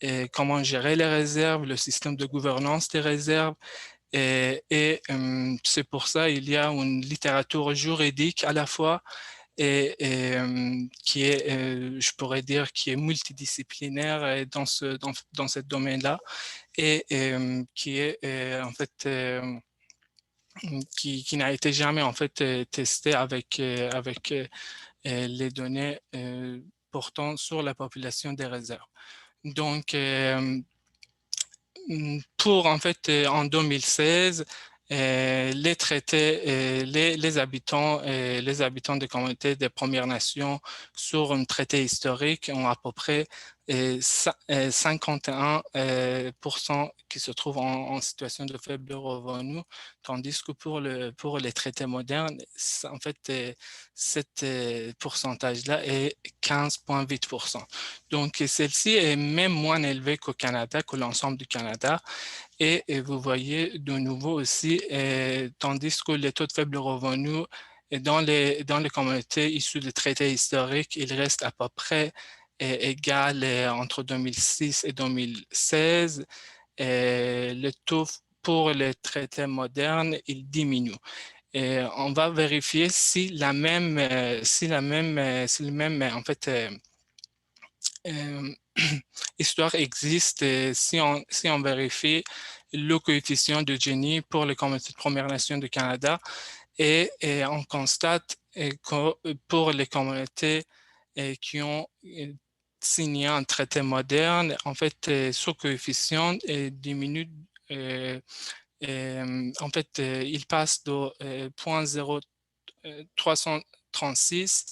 et comment gérer les réserves, le système de gouvernance des réserves. C'est pour ça qu'il y a une littérature juridique à la fois qui est, je pourrais dire, qui est multidisciplinaire dans ce domaine-là et qui est en fait qui n'a été jamais en fait testé avec les données portant sur la population des réserves. Donc, pour, en fait, en 2016, les traités, les habitants des communautés des Premières Nations sur un traité historique ont à peu près 51% qui se trouvent en situation de faible revenu, tandis que pour les traités modernes, en fait, cet pourcentage-là est 15,8%. Donc, celle-ci est même moins élevée qu'au Canada, que l'ensemble du Canada. Et vous voyez de nouveau aussi, tandis que les taux de faible revenu dans les communautés issues des traités historiques, il reste à peu près égal entre 2006 et 2016. Le taux pour les traités modernes, il diminue. Et on va vérifier si le même, en fait, histoire existe si on vérifie le coefficient de Gini pour les communautés de Premières Nations du Canada et on constate que pour les communautés qui ont signé un traité moderne, en fait, ce coefficient diminue. En fait, il passe de 0,0336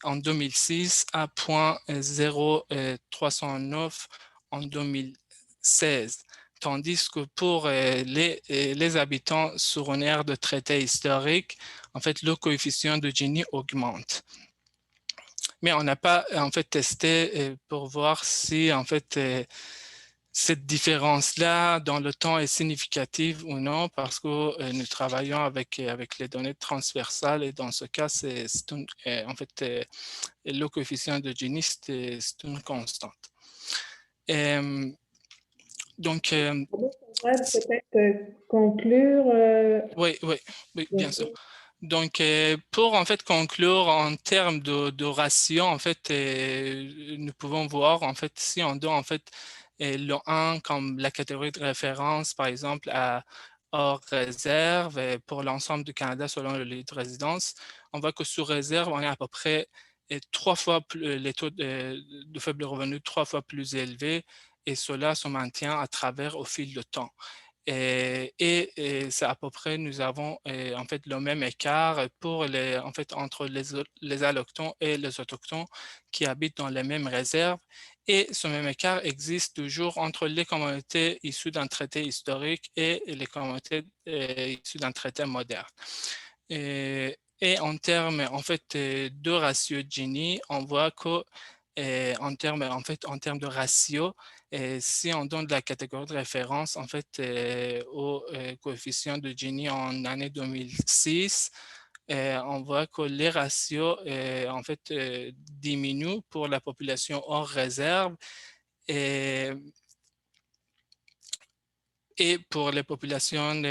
en 2006 à 0,0309 en 2016. Tandis que pour les habitants sur une aire de traité historique, en fait, le coefficient de Gini augmente. Mais on n'a pas en fait testé pour voir si en fait cette différence-là dans le temps est significative ou non, parce que nous travaillons avec les données transversales et dans ce cas, en fait, le coefficient de Gini, c'est une constante. Donc, peut-être conclure. Oui, bien sûr. Donc, pour en fait conclure en termes de ratio, en fait, nous pouvons voir en fait si on donne en fait le 1 comme la catégorie de référence, par exemple, hors réserve pour l'ensemble du Canada selon le lieu de résidence, on voit que sur réserve, on est à peu près 3 fois plus, les taux de faible revenu 3 fois plus élevés et cela se maintient à travers au fil du temps. Et c'est à peu près, nous avons en fait le même écart pour en fait, entre les allochtones et les autochtones qui habitent dans les mêmes réserves. Et ce même écart existe toujours entre les communautés issues d'un traité historique et les communautés issues d'un traité moderne. Et en termes en fait, de ratio Gini, on voit que en termes de ratio, si on donne la catégorie de référence en fait au coefficient de Gini en année 2006, on voit que les ratios en fait diminuent pour la population hors réserve et pour les populations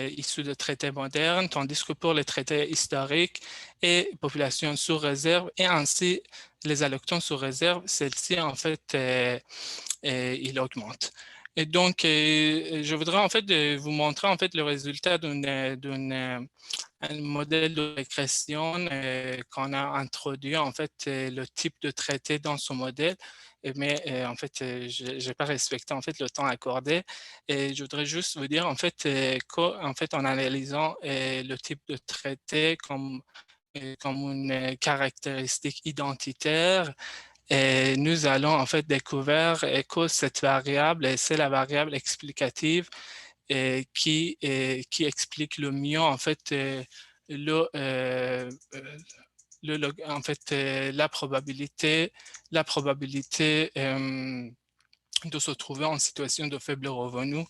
issues de traités modernes, tandis que pour les traités historiques et populations sous réserve, et ainsi les allochtones sous réserve, celle-ci, en fait, il augmente. Et donc, je voudrais en fait vous montrer en fait le résultat d'un modèle de régression qu'on a introduit en fait le type de traité dans ce modèle, mais en fait je n'ai pas respecté en fait le temps accordé et je voudrais juste vous dire en fait qu'en fait en analysant le type de traité comme une caractéristique identitaire, et nous allons en fait découvrir que cette variable, c'est la variable explicative qui explique le mieux en fait en fait la probabilité de se trouver en situation de faible revenu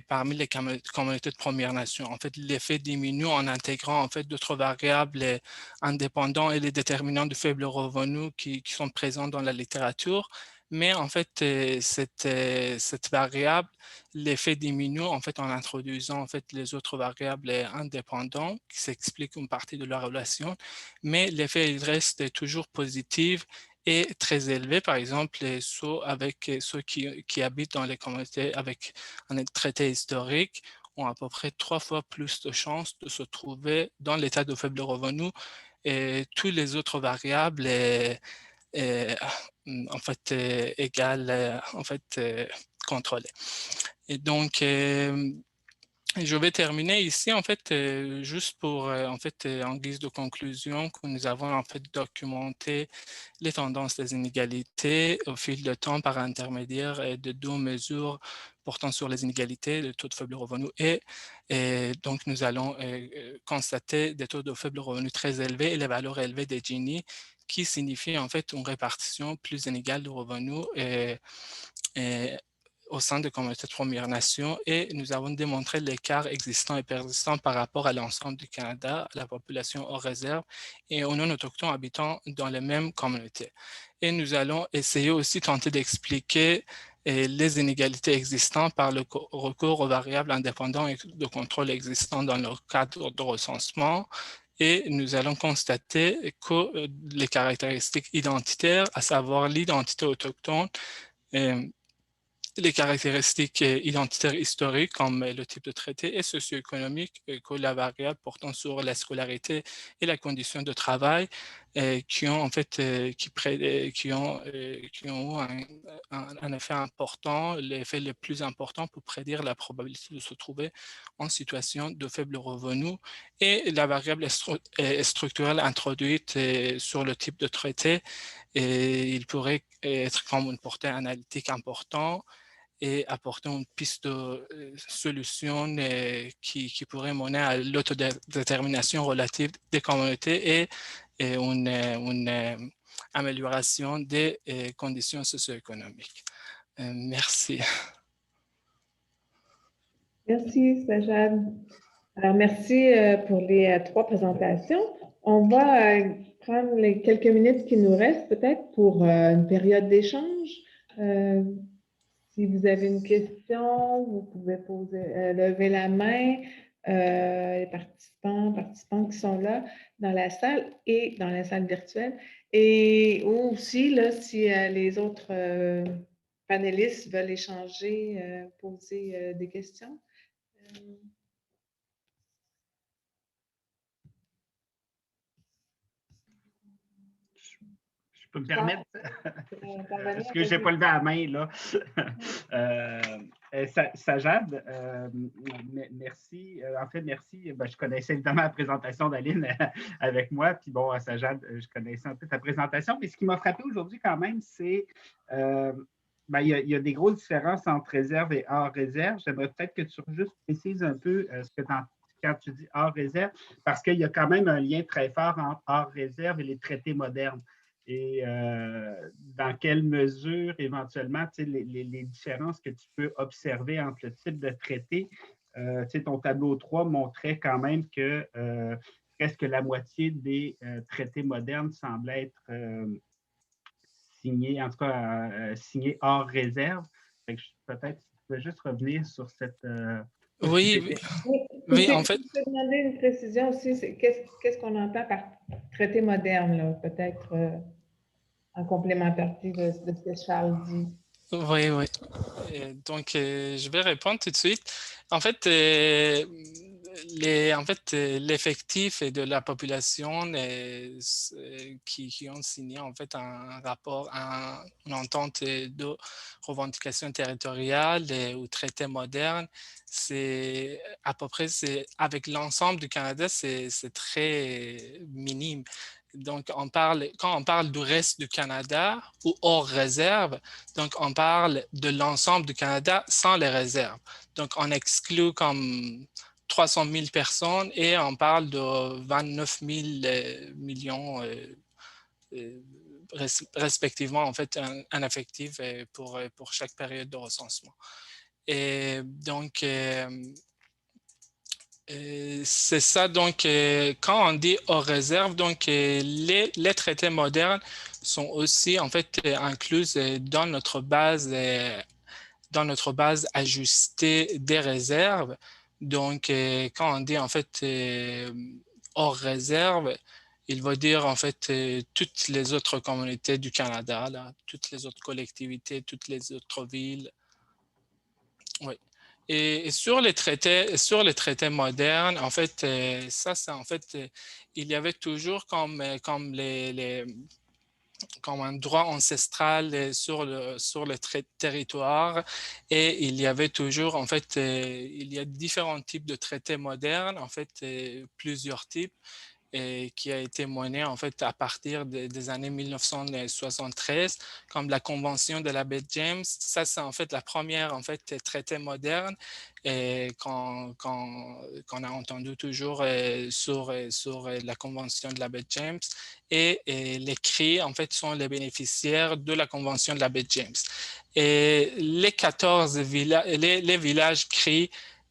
parmi les communautés de Premières Nations. En fait, l'effet diminue en intégrant en fait d'autres variables indépendantes et les déterminants de faible revenu qui sont présents dans la littérature. Mais en fait, cette variable, l'effet diminue en fait en introduisant en fait les autres variables indépendantes qui s'expliquent une partie de la relation. Mais l'effet il reste toujours positif est très élevé, par exemple, avec ceux qui habitent dans les communautés avec un traité historique ont à peu près 3 fois plus de chances de se trouver dans l'état de faible revenu et toutes les autres variables en fait égales en fait contrôlée. Et donc, je vais terminer ici, en fait, juste pour, en guise de conclusion, que nous avons en fait documenté les tendances des inégalités au fil du temps par intermédiaire de deux mesures portant sur les inégalités, le taux de faible revenu et donc nous allons constater des taux de faible revenu très élevés et les valeurs élevées des Gini qui signifient en fait une répartition plus inégale de revenus et au sein des communautés de Premières Nations et nous avons démontré l'écart existant et persistant par rapport à l'ensemble du Canada, à la population hors réserve et aux non-autochtones habitant dans les mêmes communautés. Et nous allons essayer aussi tenter d'expliquer les inégalités existantes par le recours aux variables indépendantes et de contrôle existants dans le cadre de recensement. Et nous allons constater que les caractéristiques identitaires, à savoir l'identité autochtone, les caractéristiques identitaires historiques comme le type de traité et socio-économique que la variable portant sur la scolarité et la condition de travail qui ont en fait qui ont un effet important, l'effet le plus important pour prédire la probabilité de se trouver en situation de faible revenu et la variable structurelle introduite sur le type de traité et il pourrait être comme une portée analytique importante et apporter une piste de solution qui pourrait mener à l'autodétermination relative des communautés et une amélioration des conditions socio-économiques. Merci. Merci, Sajad. Alors, merci pour les trois présentations. On va prendre les quelques minutes qui nous restent peut-être pour une période d'échange. Si vous avez une question, vous pouvez lever la main. Les participants qui sont là dans la salle et dans la salle virtuelle. Et aussi, là, si les autres panélistes veulent échanger, poser des questions. Je peux me permettre, parce que je n'ai pas levé la main, là. Sajad, merci. En fait, merci. Ben, je connaissais évidemment la présentation d'Aline avec moi. Puis bon, Sajad, je connaissais un peu ta présentation. Mais ce qui m'a frappé aujourd'hui quand même, c'est ben, il y a des grosses différences entre réserve et hors réserve. J'aimerais peut-être que tu juste précises un peu ce que quand tu dis hors réserve, parce qu'il y a quand même un lien très fort entre hors réserve et les traités modernes. Et dans quelle mesure, éventuellement, les différences que tu peux observer entre le type de traité. Ton tableau 3 montrait quand même que presque la moitié des traités modernes semblent être signés, en tout cas signés hors réserve. Peut-être si tu peux juste revenir sur cette... Oui, en fait. Je peux demander une précision aussi. Qu'est-ce qu'on entend par traité moderne, là, peut-être en complémentarité de ce que Charles dit. Oui. Donc, je vais répondre tout de suite. En fait, l'effectif de la population qui ont signé en fait un rapport, une entente de revendication territoriale ou traité moderne, c'est à peu près, avec l'ensemble du Canada, c'est très minime. Donc, quand on parle du reste du Canada ou hors réserve, donc on parle de l'ensemble du Canada sans les réserves. Donc, on exclut comme 300 000 personnes et on parle de 29 000 millions respectivement, en fait, un effectif pour chaque période de recensement. Et donc, c'est ça, donc, quand on dit hors réserve, donc, les traités modernes sont aussi, en fait, inclus dans notre base ajustée des réserves. Donc, quand on dit, en fait, hors réserve, il va dire, en fait, toutes les autres communautés du Canada, là, toutes les autres collectivités, toutes les autres villes. Oui. Et sur les traités modernes, en fait, ça, c'est en fait, il y avait toujours comme comme un droit ancestral sur le territoire, et il y avait toujours, en fait, il y a différents types de traités modernes, en fait, plusieurs types, et qui a été menée en fait à partir des années 1973, comme la Convention de la baie James. Ça, c'est en fait la première en fait traité moderne et qu'on a entendu toujours sur la Convention de la baie James. Et les CRI en fait sont les bénéficiaires de la Convention de la baie James. Et les 14 les villages CRI,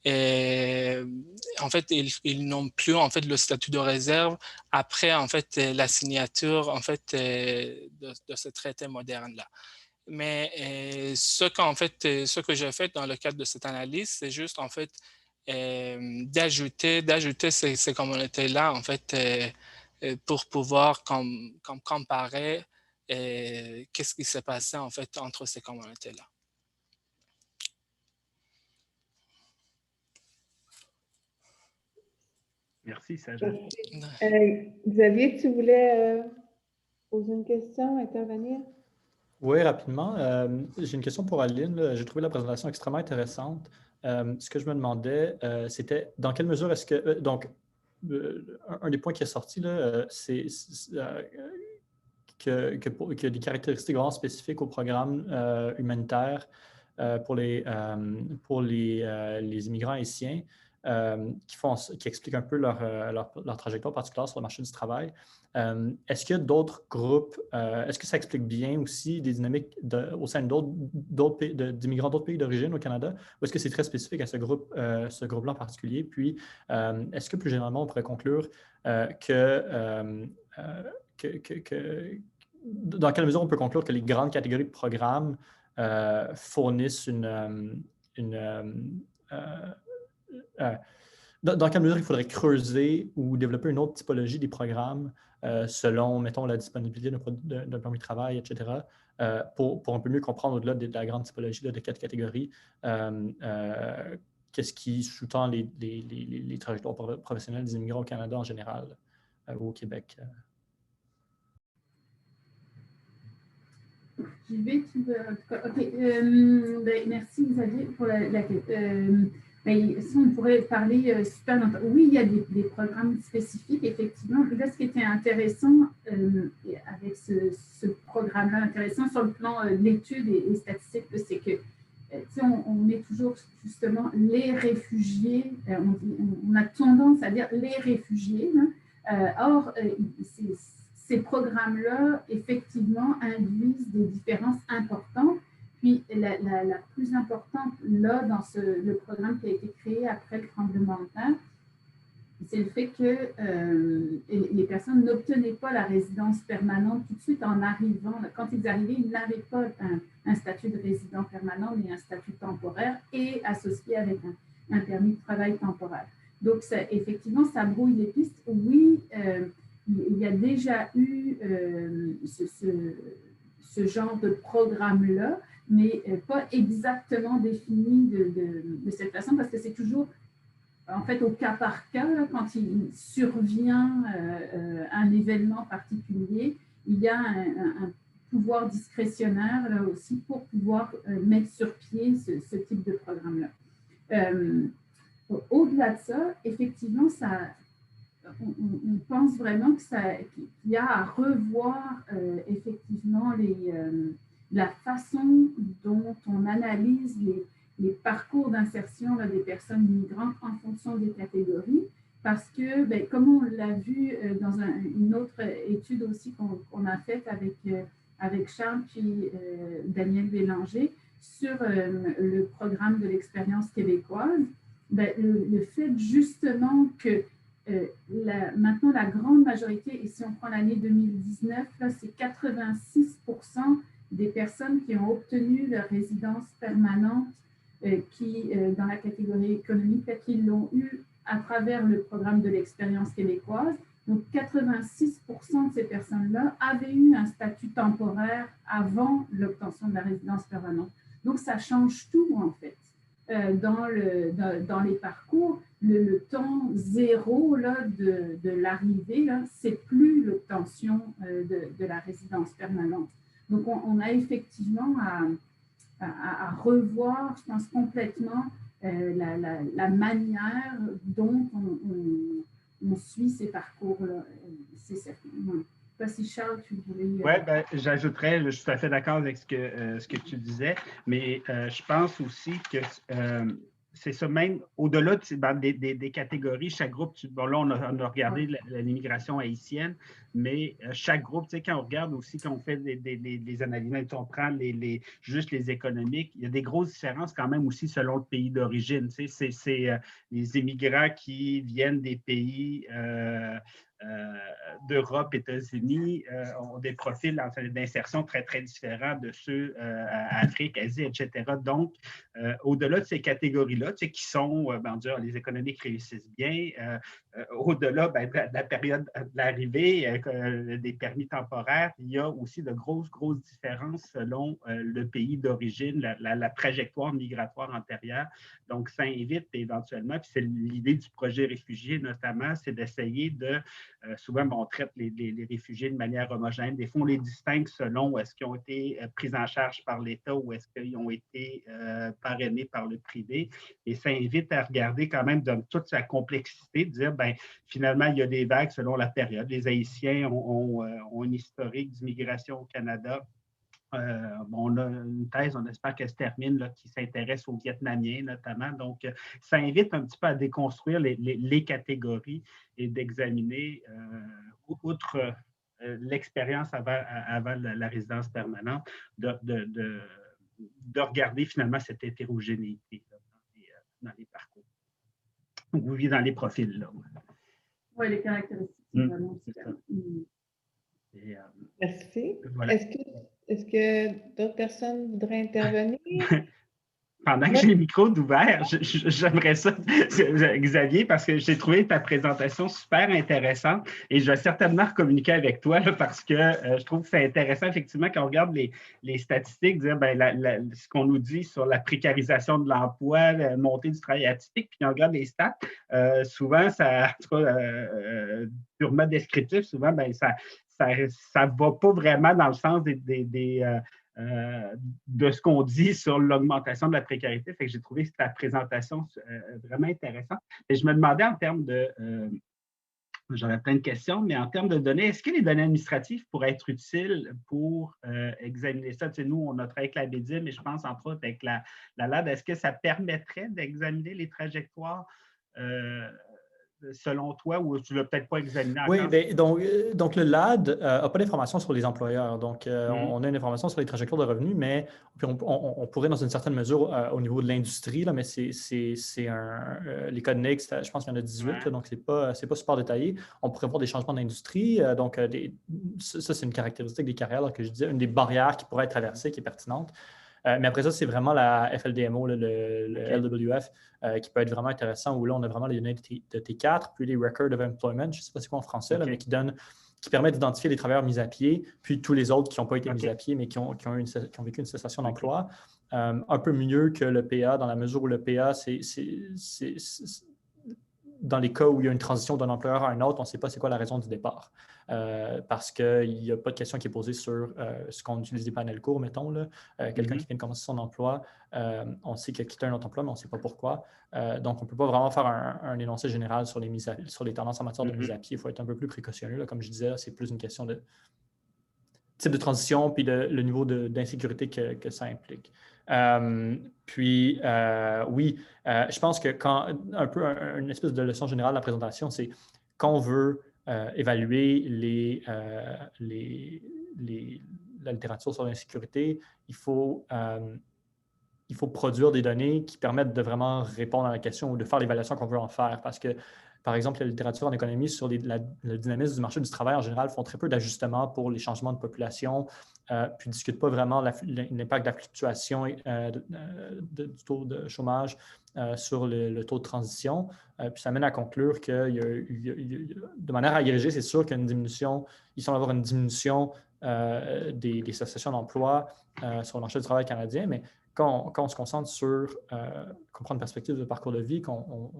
et en fait, ils n'ont plus en fait le statut de réserve après en fait la signature en fait de ce traité moderne là. Mais ce que j'ai fait dans le cadre de cette analyse, c'est juste en fait d'ajouter ces communautés là en fait pour pouvoir comme comparer qu'est-ce qui s'est passé en fait entre ces communautés là. Merci, Sajad. Xavier, tu voulais poser une question, intervenir? Oui, rapidement. J'ai une question pour Aline. J'ai trouvé la présentation extrêmement intéressante. Ce que je me demandais, c'était dans quelle mesure est-ce que... un des points qui est sorti, c'est qu'il y a des caractéristiques vraiment spécifiques au programme humanitaire pour les immigrants haïtiens qui expliquent un peu leur trajectoire particulière sur le marché du travail. Est-ce qu'il y a d'autres groupes, est-ce que ça explique bien aussi des dynamiques au sein d'immigrants d'autres pays d'origine au Canada, ou est-ce que c'est très spécifique à ce groupe-là en particulier? Puis, est-ce que plus généralement, on pourrait conclure dans quelle mesure on peut conclure que les grandes catégories de programmes fournissent dans quelle mesure il faudrait creuser ou développer une autre typologie des programmes selon, mettons, la disponibilité d'un permis de travail, etc., pour un peu mieux comprendre au-delà de la grande typologie de 4 catégories, qu'est-ce qui sous-tend les trajectoires professionnelles des immigrants au Canada en général ou au Québec. J'y vais, tu veux... OK. Merci, Xavier, pour la question. Si on pourrait parler super longtemps. Oui, il y a des programmes spécifiques, effectivement. Là, ce qui était intéressant avec ce programme-là, intéressant sur le plan de l'étude et statistique, c'est que on met toujours justement les réfugiés, on a tendance à dire les réfugiés. Or, ces programmes-là, effectivement, induisent des différences importantes. Puis, la plus importante, là, dans le programme qui a été créé après le tremblement de terre, c'est le fait que les personnes n'obtenaient pas la résidence permanente tout de suite en arrivant. Quand ils arrivaient, ils n'avaient pas un statut de résident permanent, mais un statut temporaire et associé avec un permis de travail temporaire. Donc, effectivement, ça brouille les pistes. Oui, il y a déjà eu ce genre de programme-là, mais pas exactement défini de cette façon, parce que c'est toujours, en fait, au cas par cas, là, quand il survient un événement particulier, il y a un pouvoir discrétionnaire là aussi pour pouvoir mettre sur pied ce type de programme-là. Au-delà de ça, effectivement, on pense vraiment qu'il y a à revoir effectivement la façon dont on analyse les parcours d'insertion des personnes migrantes en fonction des catégories, parce que, comme on l'a vu dans une autre étude aussi qu'on a faite avec Charles puis Daniel Bélanger sur le programme de l'expérience québécoise, le fait justement que maintenant, la grande majorité, et si on prend l'année 2019, c'est 86% des personnes qui ont obtenu leur résidence permanente qui, dans la catégorie économique, qui l'ont eu à travers le programme de l'expérience québécoise. Donc, 86% de ces personnes-là avaient eu un statut temporaire avant l'obtention de la résidence permanente. Donc, ça change tout, en fait. dans les parcours, le temps zéro là, de l'arrivée, c'est plus l'obtention de la résidence permanente. Donc, on a effectivement à revoir, je pense, complètement la manière dont on suit ces parcours-là. C'est certain. Ouais. Je ne sais pas si Charles, tu voulais… Oui, ben, j'ajouterais, je suis tout à fait d'accord avec ce que tu disais, mais je pense aussi que c'est ça, même au-delà des catégories, chaque groupe, bon, là, on a regardé l'immigration haïtienne, mais chaque groupe, tu sais, quand on regarde aussi, quand on fait des analyses, on prend juste les économiques, il y a des grosses différences quand même aussi selon le pays d'origine. Tu sais, c'est les immigrants qui viennent des pays d'Europe, États-Unis, ont des profils d'insertion très, très différents de ceux Afrique, Asie, etc. Donc, au-delà de ces catégories-là, tu sais, qui sont, les économiques réussissent bien, au-delà de la période de l'arrivée, des permis temporaires, il y a aussi de grosses différences selon le pays d'origine, la trajectoire migratoire antérieure. Donc, ça invite éventuellement, puis c'est l'idée du projet réfugié notamment, c'est d'essayer de, souvent on traite les réfugiés de manière homogène. Des fois, on les distingue selon est-ce qu'ils ont été pris en charge par l'État ou est-ce qu'ils ont été parrainés par le privé. Et ça invite à regarder quand même dans toute sa complexité, de dire, finalement, il y a des vagues selon la période. Les Haïtiens ont une historique d'immigration au Canada. On a une thèse, on espère qu'elle se termine, là, qui s'intéresse aux Vietnamiens notamment. Donc, ça invite un petit peu à déconstruire les catégories et d'examiner, outre l'expérience avant la résidence permanente, de regarder finalement cette hétérogénéité là, dans les parcours. Oui, dans les profils. Là. Oui, les caractéristiques, c'est vraiment différent. Merci. Voilà. Est-ce que d'autres personnes voudraient intervenir? Pendant que j'ai le micro d'ouvert, j'aimerais ça, Xavier, parce que j'ai trouvé ta présentation super intéressante et je vais certainement communiquer avec toi là, parce que je trouve que c'est intéressant, effectivement, quand on regarde les statistiques, dire, ce qu'on nous dit sur la précarisation de l'emploi, la montée du travail atypique, puis on regarde les stats, souvent, ça, en tout cas, purement descriptif, souvent, ça ne va pas vraiment dans le sens de ce qu'on dit sur l'augmentation de la précarité. Fait que j'ai trouvé ta présentation vraiment intéressante. Et je me demandais en termes de... j'aurais plein de questions, mais en termes de données, est-ce que les données administratives pourraient être utiles pour examiner ça? Tu sais, nous, on a travaillé avec la BDIM, mais je pense entre autres avec la LAD. Est-ce que ça permettrait d'examiner les trajectoires selon toi, ou tu ne l'as peut-être pas examiné encore? Oui, donc le LAD n'a pas d'informations sur les employeurs. Donc, on a une information sur les trajectoires de revenus, mais on pourrait, dans une certaine mesure, au niveau de l'industrie, mais les codes NAICS, je pense qu'il y en a 18, là, donc ce n'est pas super détaillé. On pourrait voir des changements d'industrie. Ça, c'est une caractéristique des carrières là, que je disais, une des barrières qui pourrait être traversée, qui est pertinente. Mais après ça, c'est vraiment la FLDMO, le LWF, qui peut être vraiment intéressant, où là, on a vraiment les données de T4, puis les Records of Employment, je ne sais pas c'est quoi en français, là, mais qui permettent d'identifier les travailleurs mis à pied, puis tous les autres qui n'ont pas été mis à pied, mais qui ont vécu une cessation d'emploi. Un peu mieux que le PA, dans la mesure où le PA, c'est dans les cas où il y a une transition d'un employeur à un autre, on ne sait pas c'est quoi la raison du départ. Parce qu'il n'y a pas de question qui est posée sur ce qu'on utilise des panels courts, mettons. Quelqu'un qui vient de commencer son emploi, on sait qu'il a quitté un autre emploi, mais on ne sait pas pourquoi. Donc, on ne peut pas vraiment faire un énoncé général sur les tendances en matière de mise à pied. Il faut être un peu plus précautionneux. Comme je disais, c'est plus une question de type de transition puis le niveau d'insécurité que ça implique. Oui, je pense que une espèce de leçon générale de la présentation, c'est quand on veut évaluer la littérature sur l'insécurité, il faut produire des données qui permettent de vraiment répondre à la question ou de faire l'évaluation qu'on veut en faire. Parce que, par exemple, la littérature en économie sur le dynamisme du marché du travail en général font très peu d'ajustements pour les changements de population, puis ne discutent pas vraiment l'impact de la fluctuation du taux de chômage sur le taux de transition. Puis ça mène à conclure que de manière agrégée, c'est sûr qu'il y a une diminution, il semble avoir une diminution des associations d'emploi sur le marché du travail canadien, mais quand on se concentre sur comprendre une perspective de parcours de vie, qu'on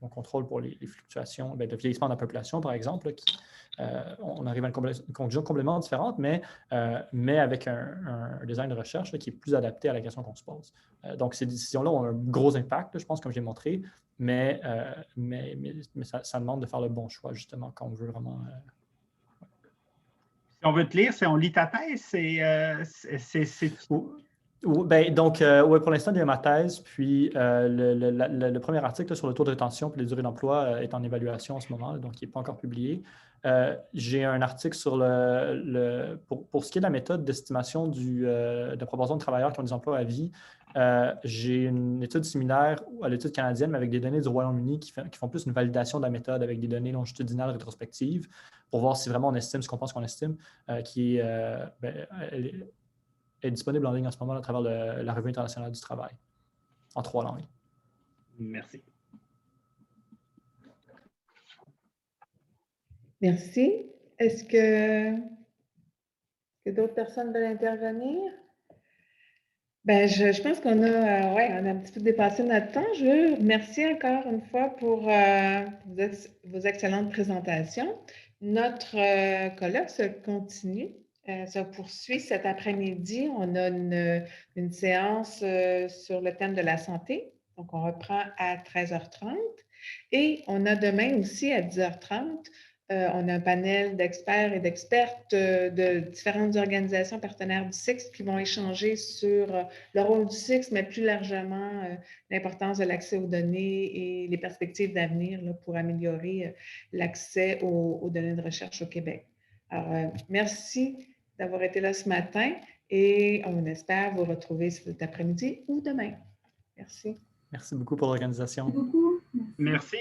contrôle pour les fluctuations de vieillissement de la population, par exemple, on arrive à une conclusion complètement différente, mais avec un design de recherche qui est plus adapté à la question qu'on se pose. Donc, ces décisions-là ont un gros impact, je pense, comme j'ai montré, mais ça demande de faire le bon choix, justement, quand on veut vraiment... Si on veut te lire, si on lit ta thèse, ouais, pour l'instant, il y a ma thèse, puis le premier article sur le taux de rétention et les durées d'emploi est en évaluation en ce moment, donc il n'est pas encore publié. J'ai un article sur pour ce qui est de la méthode d'estimation de proportion de travailleurs qui ont des emplois à vie. J'ai une étude similaire à l'étude canadienne, mais avec des données du Royaume-Uni qui font plus une validation de la méthode avec des données longitudinales rétrospectives pour voir si vraiment on estime ce qu'on pense qu'on estime, qui est disponible en ligne en ce moment à travers la Revue internationale du travail, en 3 langues. Merci. Merci. Est-ce que d'autres personnes veulent intervenir? Ben, je pense qu'on a, on a un petit peu dépassé notre temps. Je veux remercier encore une fois pour vos excellentes présentations. Notre colloque se continue. Ça poursuit cet après-midi. On a une séance sur le thème de la santé. Donc, on reprend à 13h30. Et on a demain aussi à 10h30, on a un panel d'experts et d'expertes de différentes organisations partenaires du CICS qui vont échanger sur le rôle du CICS, mais plus largement l'importance de l'accès aux données et les perspectives d'avenir pour améliorer l'accès aux données de recherche au Québec. Alors, merci d'avoir été là ce matin et on espère vous retrouver cet après-midi ou demain. Merci. Merci beaucoup pour l'organisation. Merci beaucoup. Merci.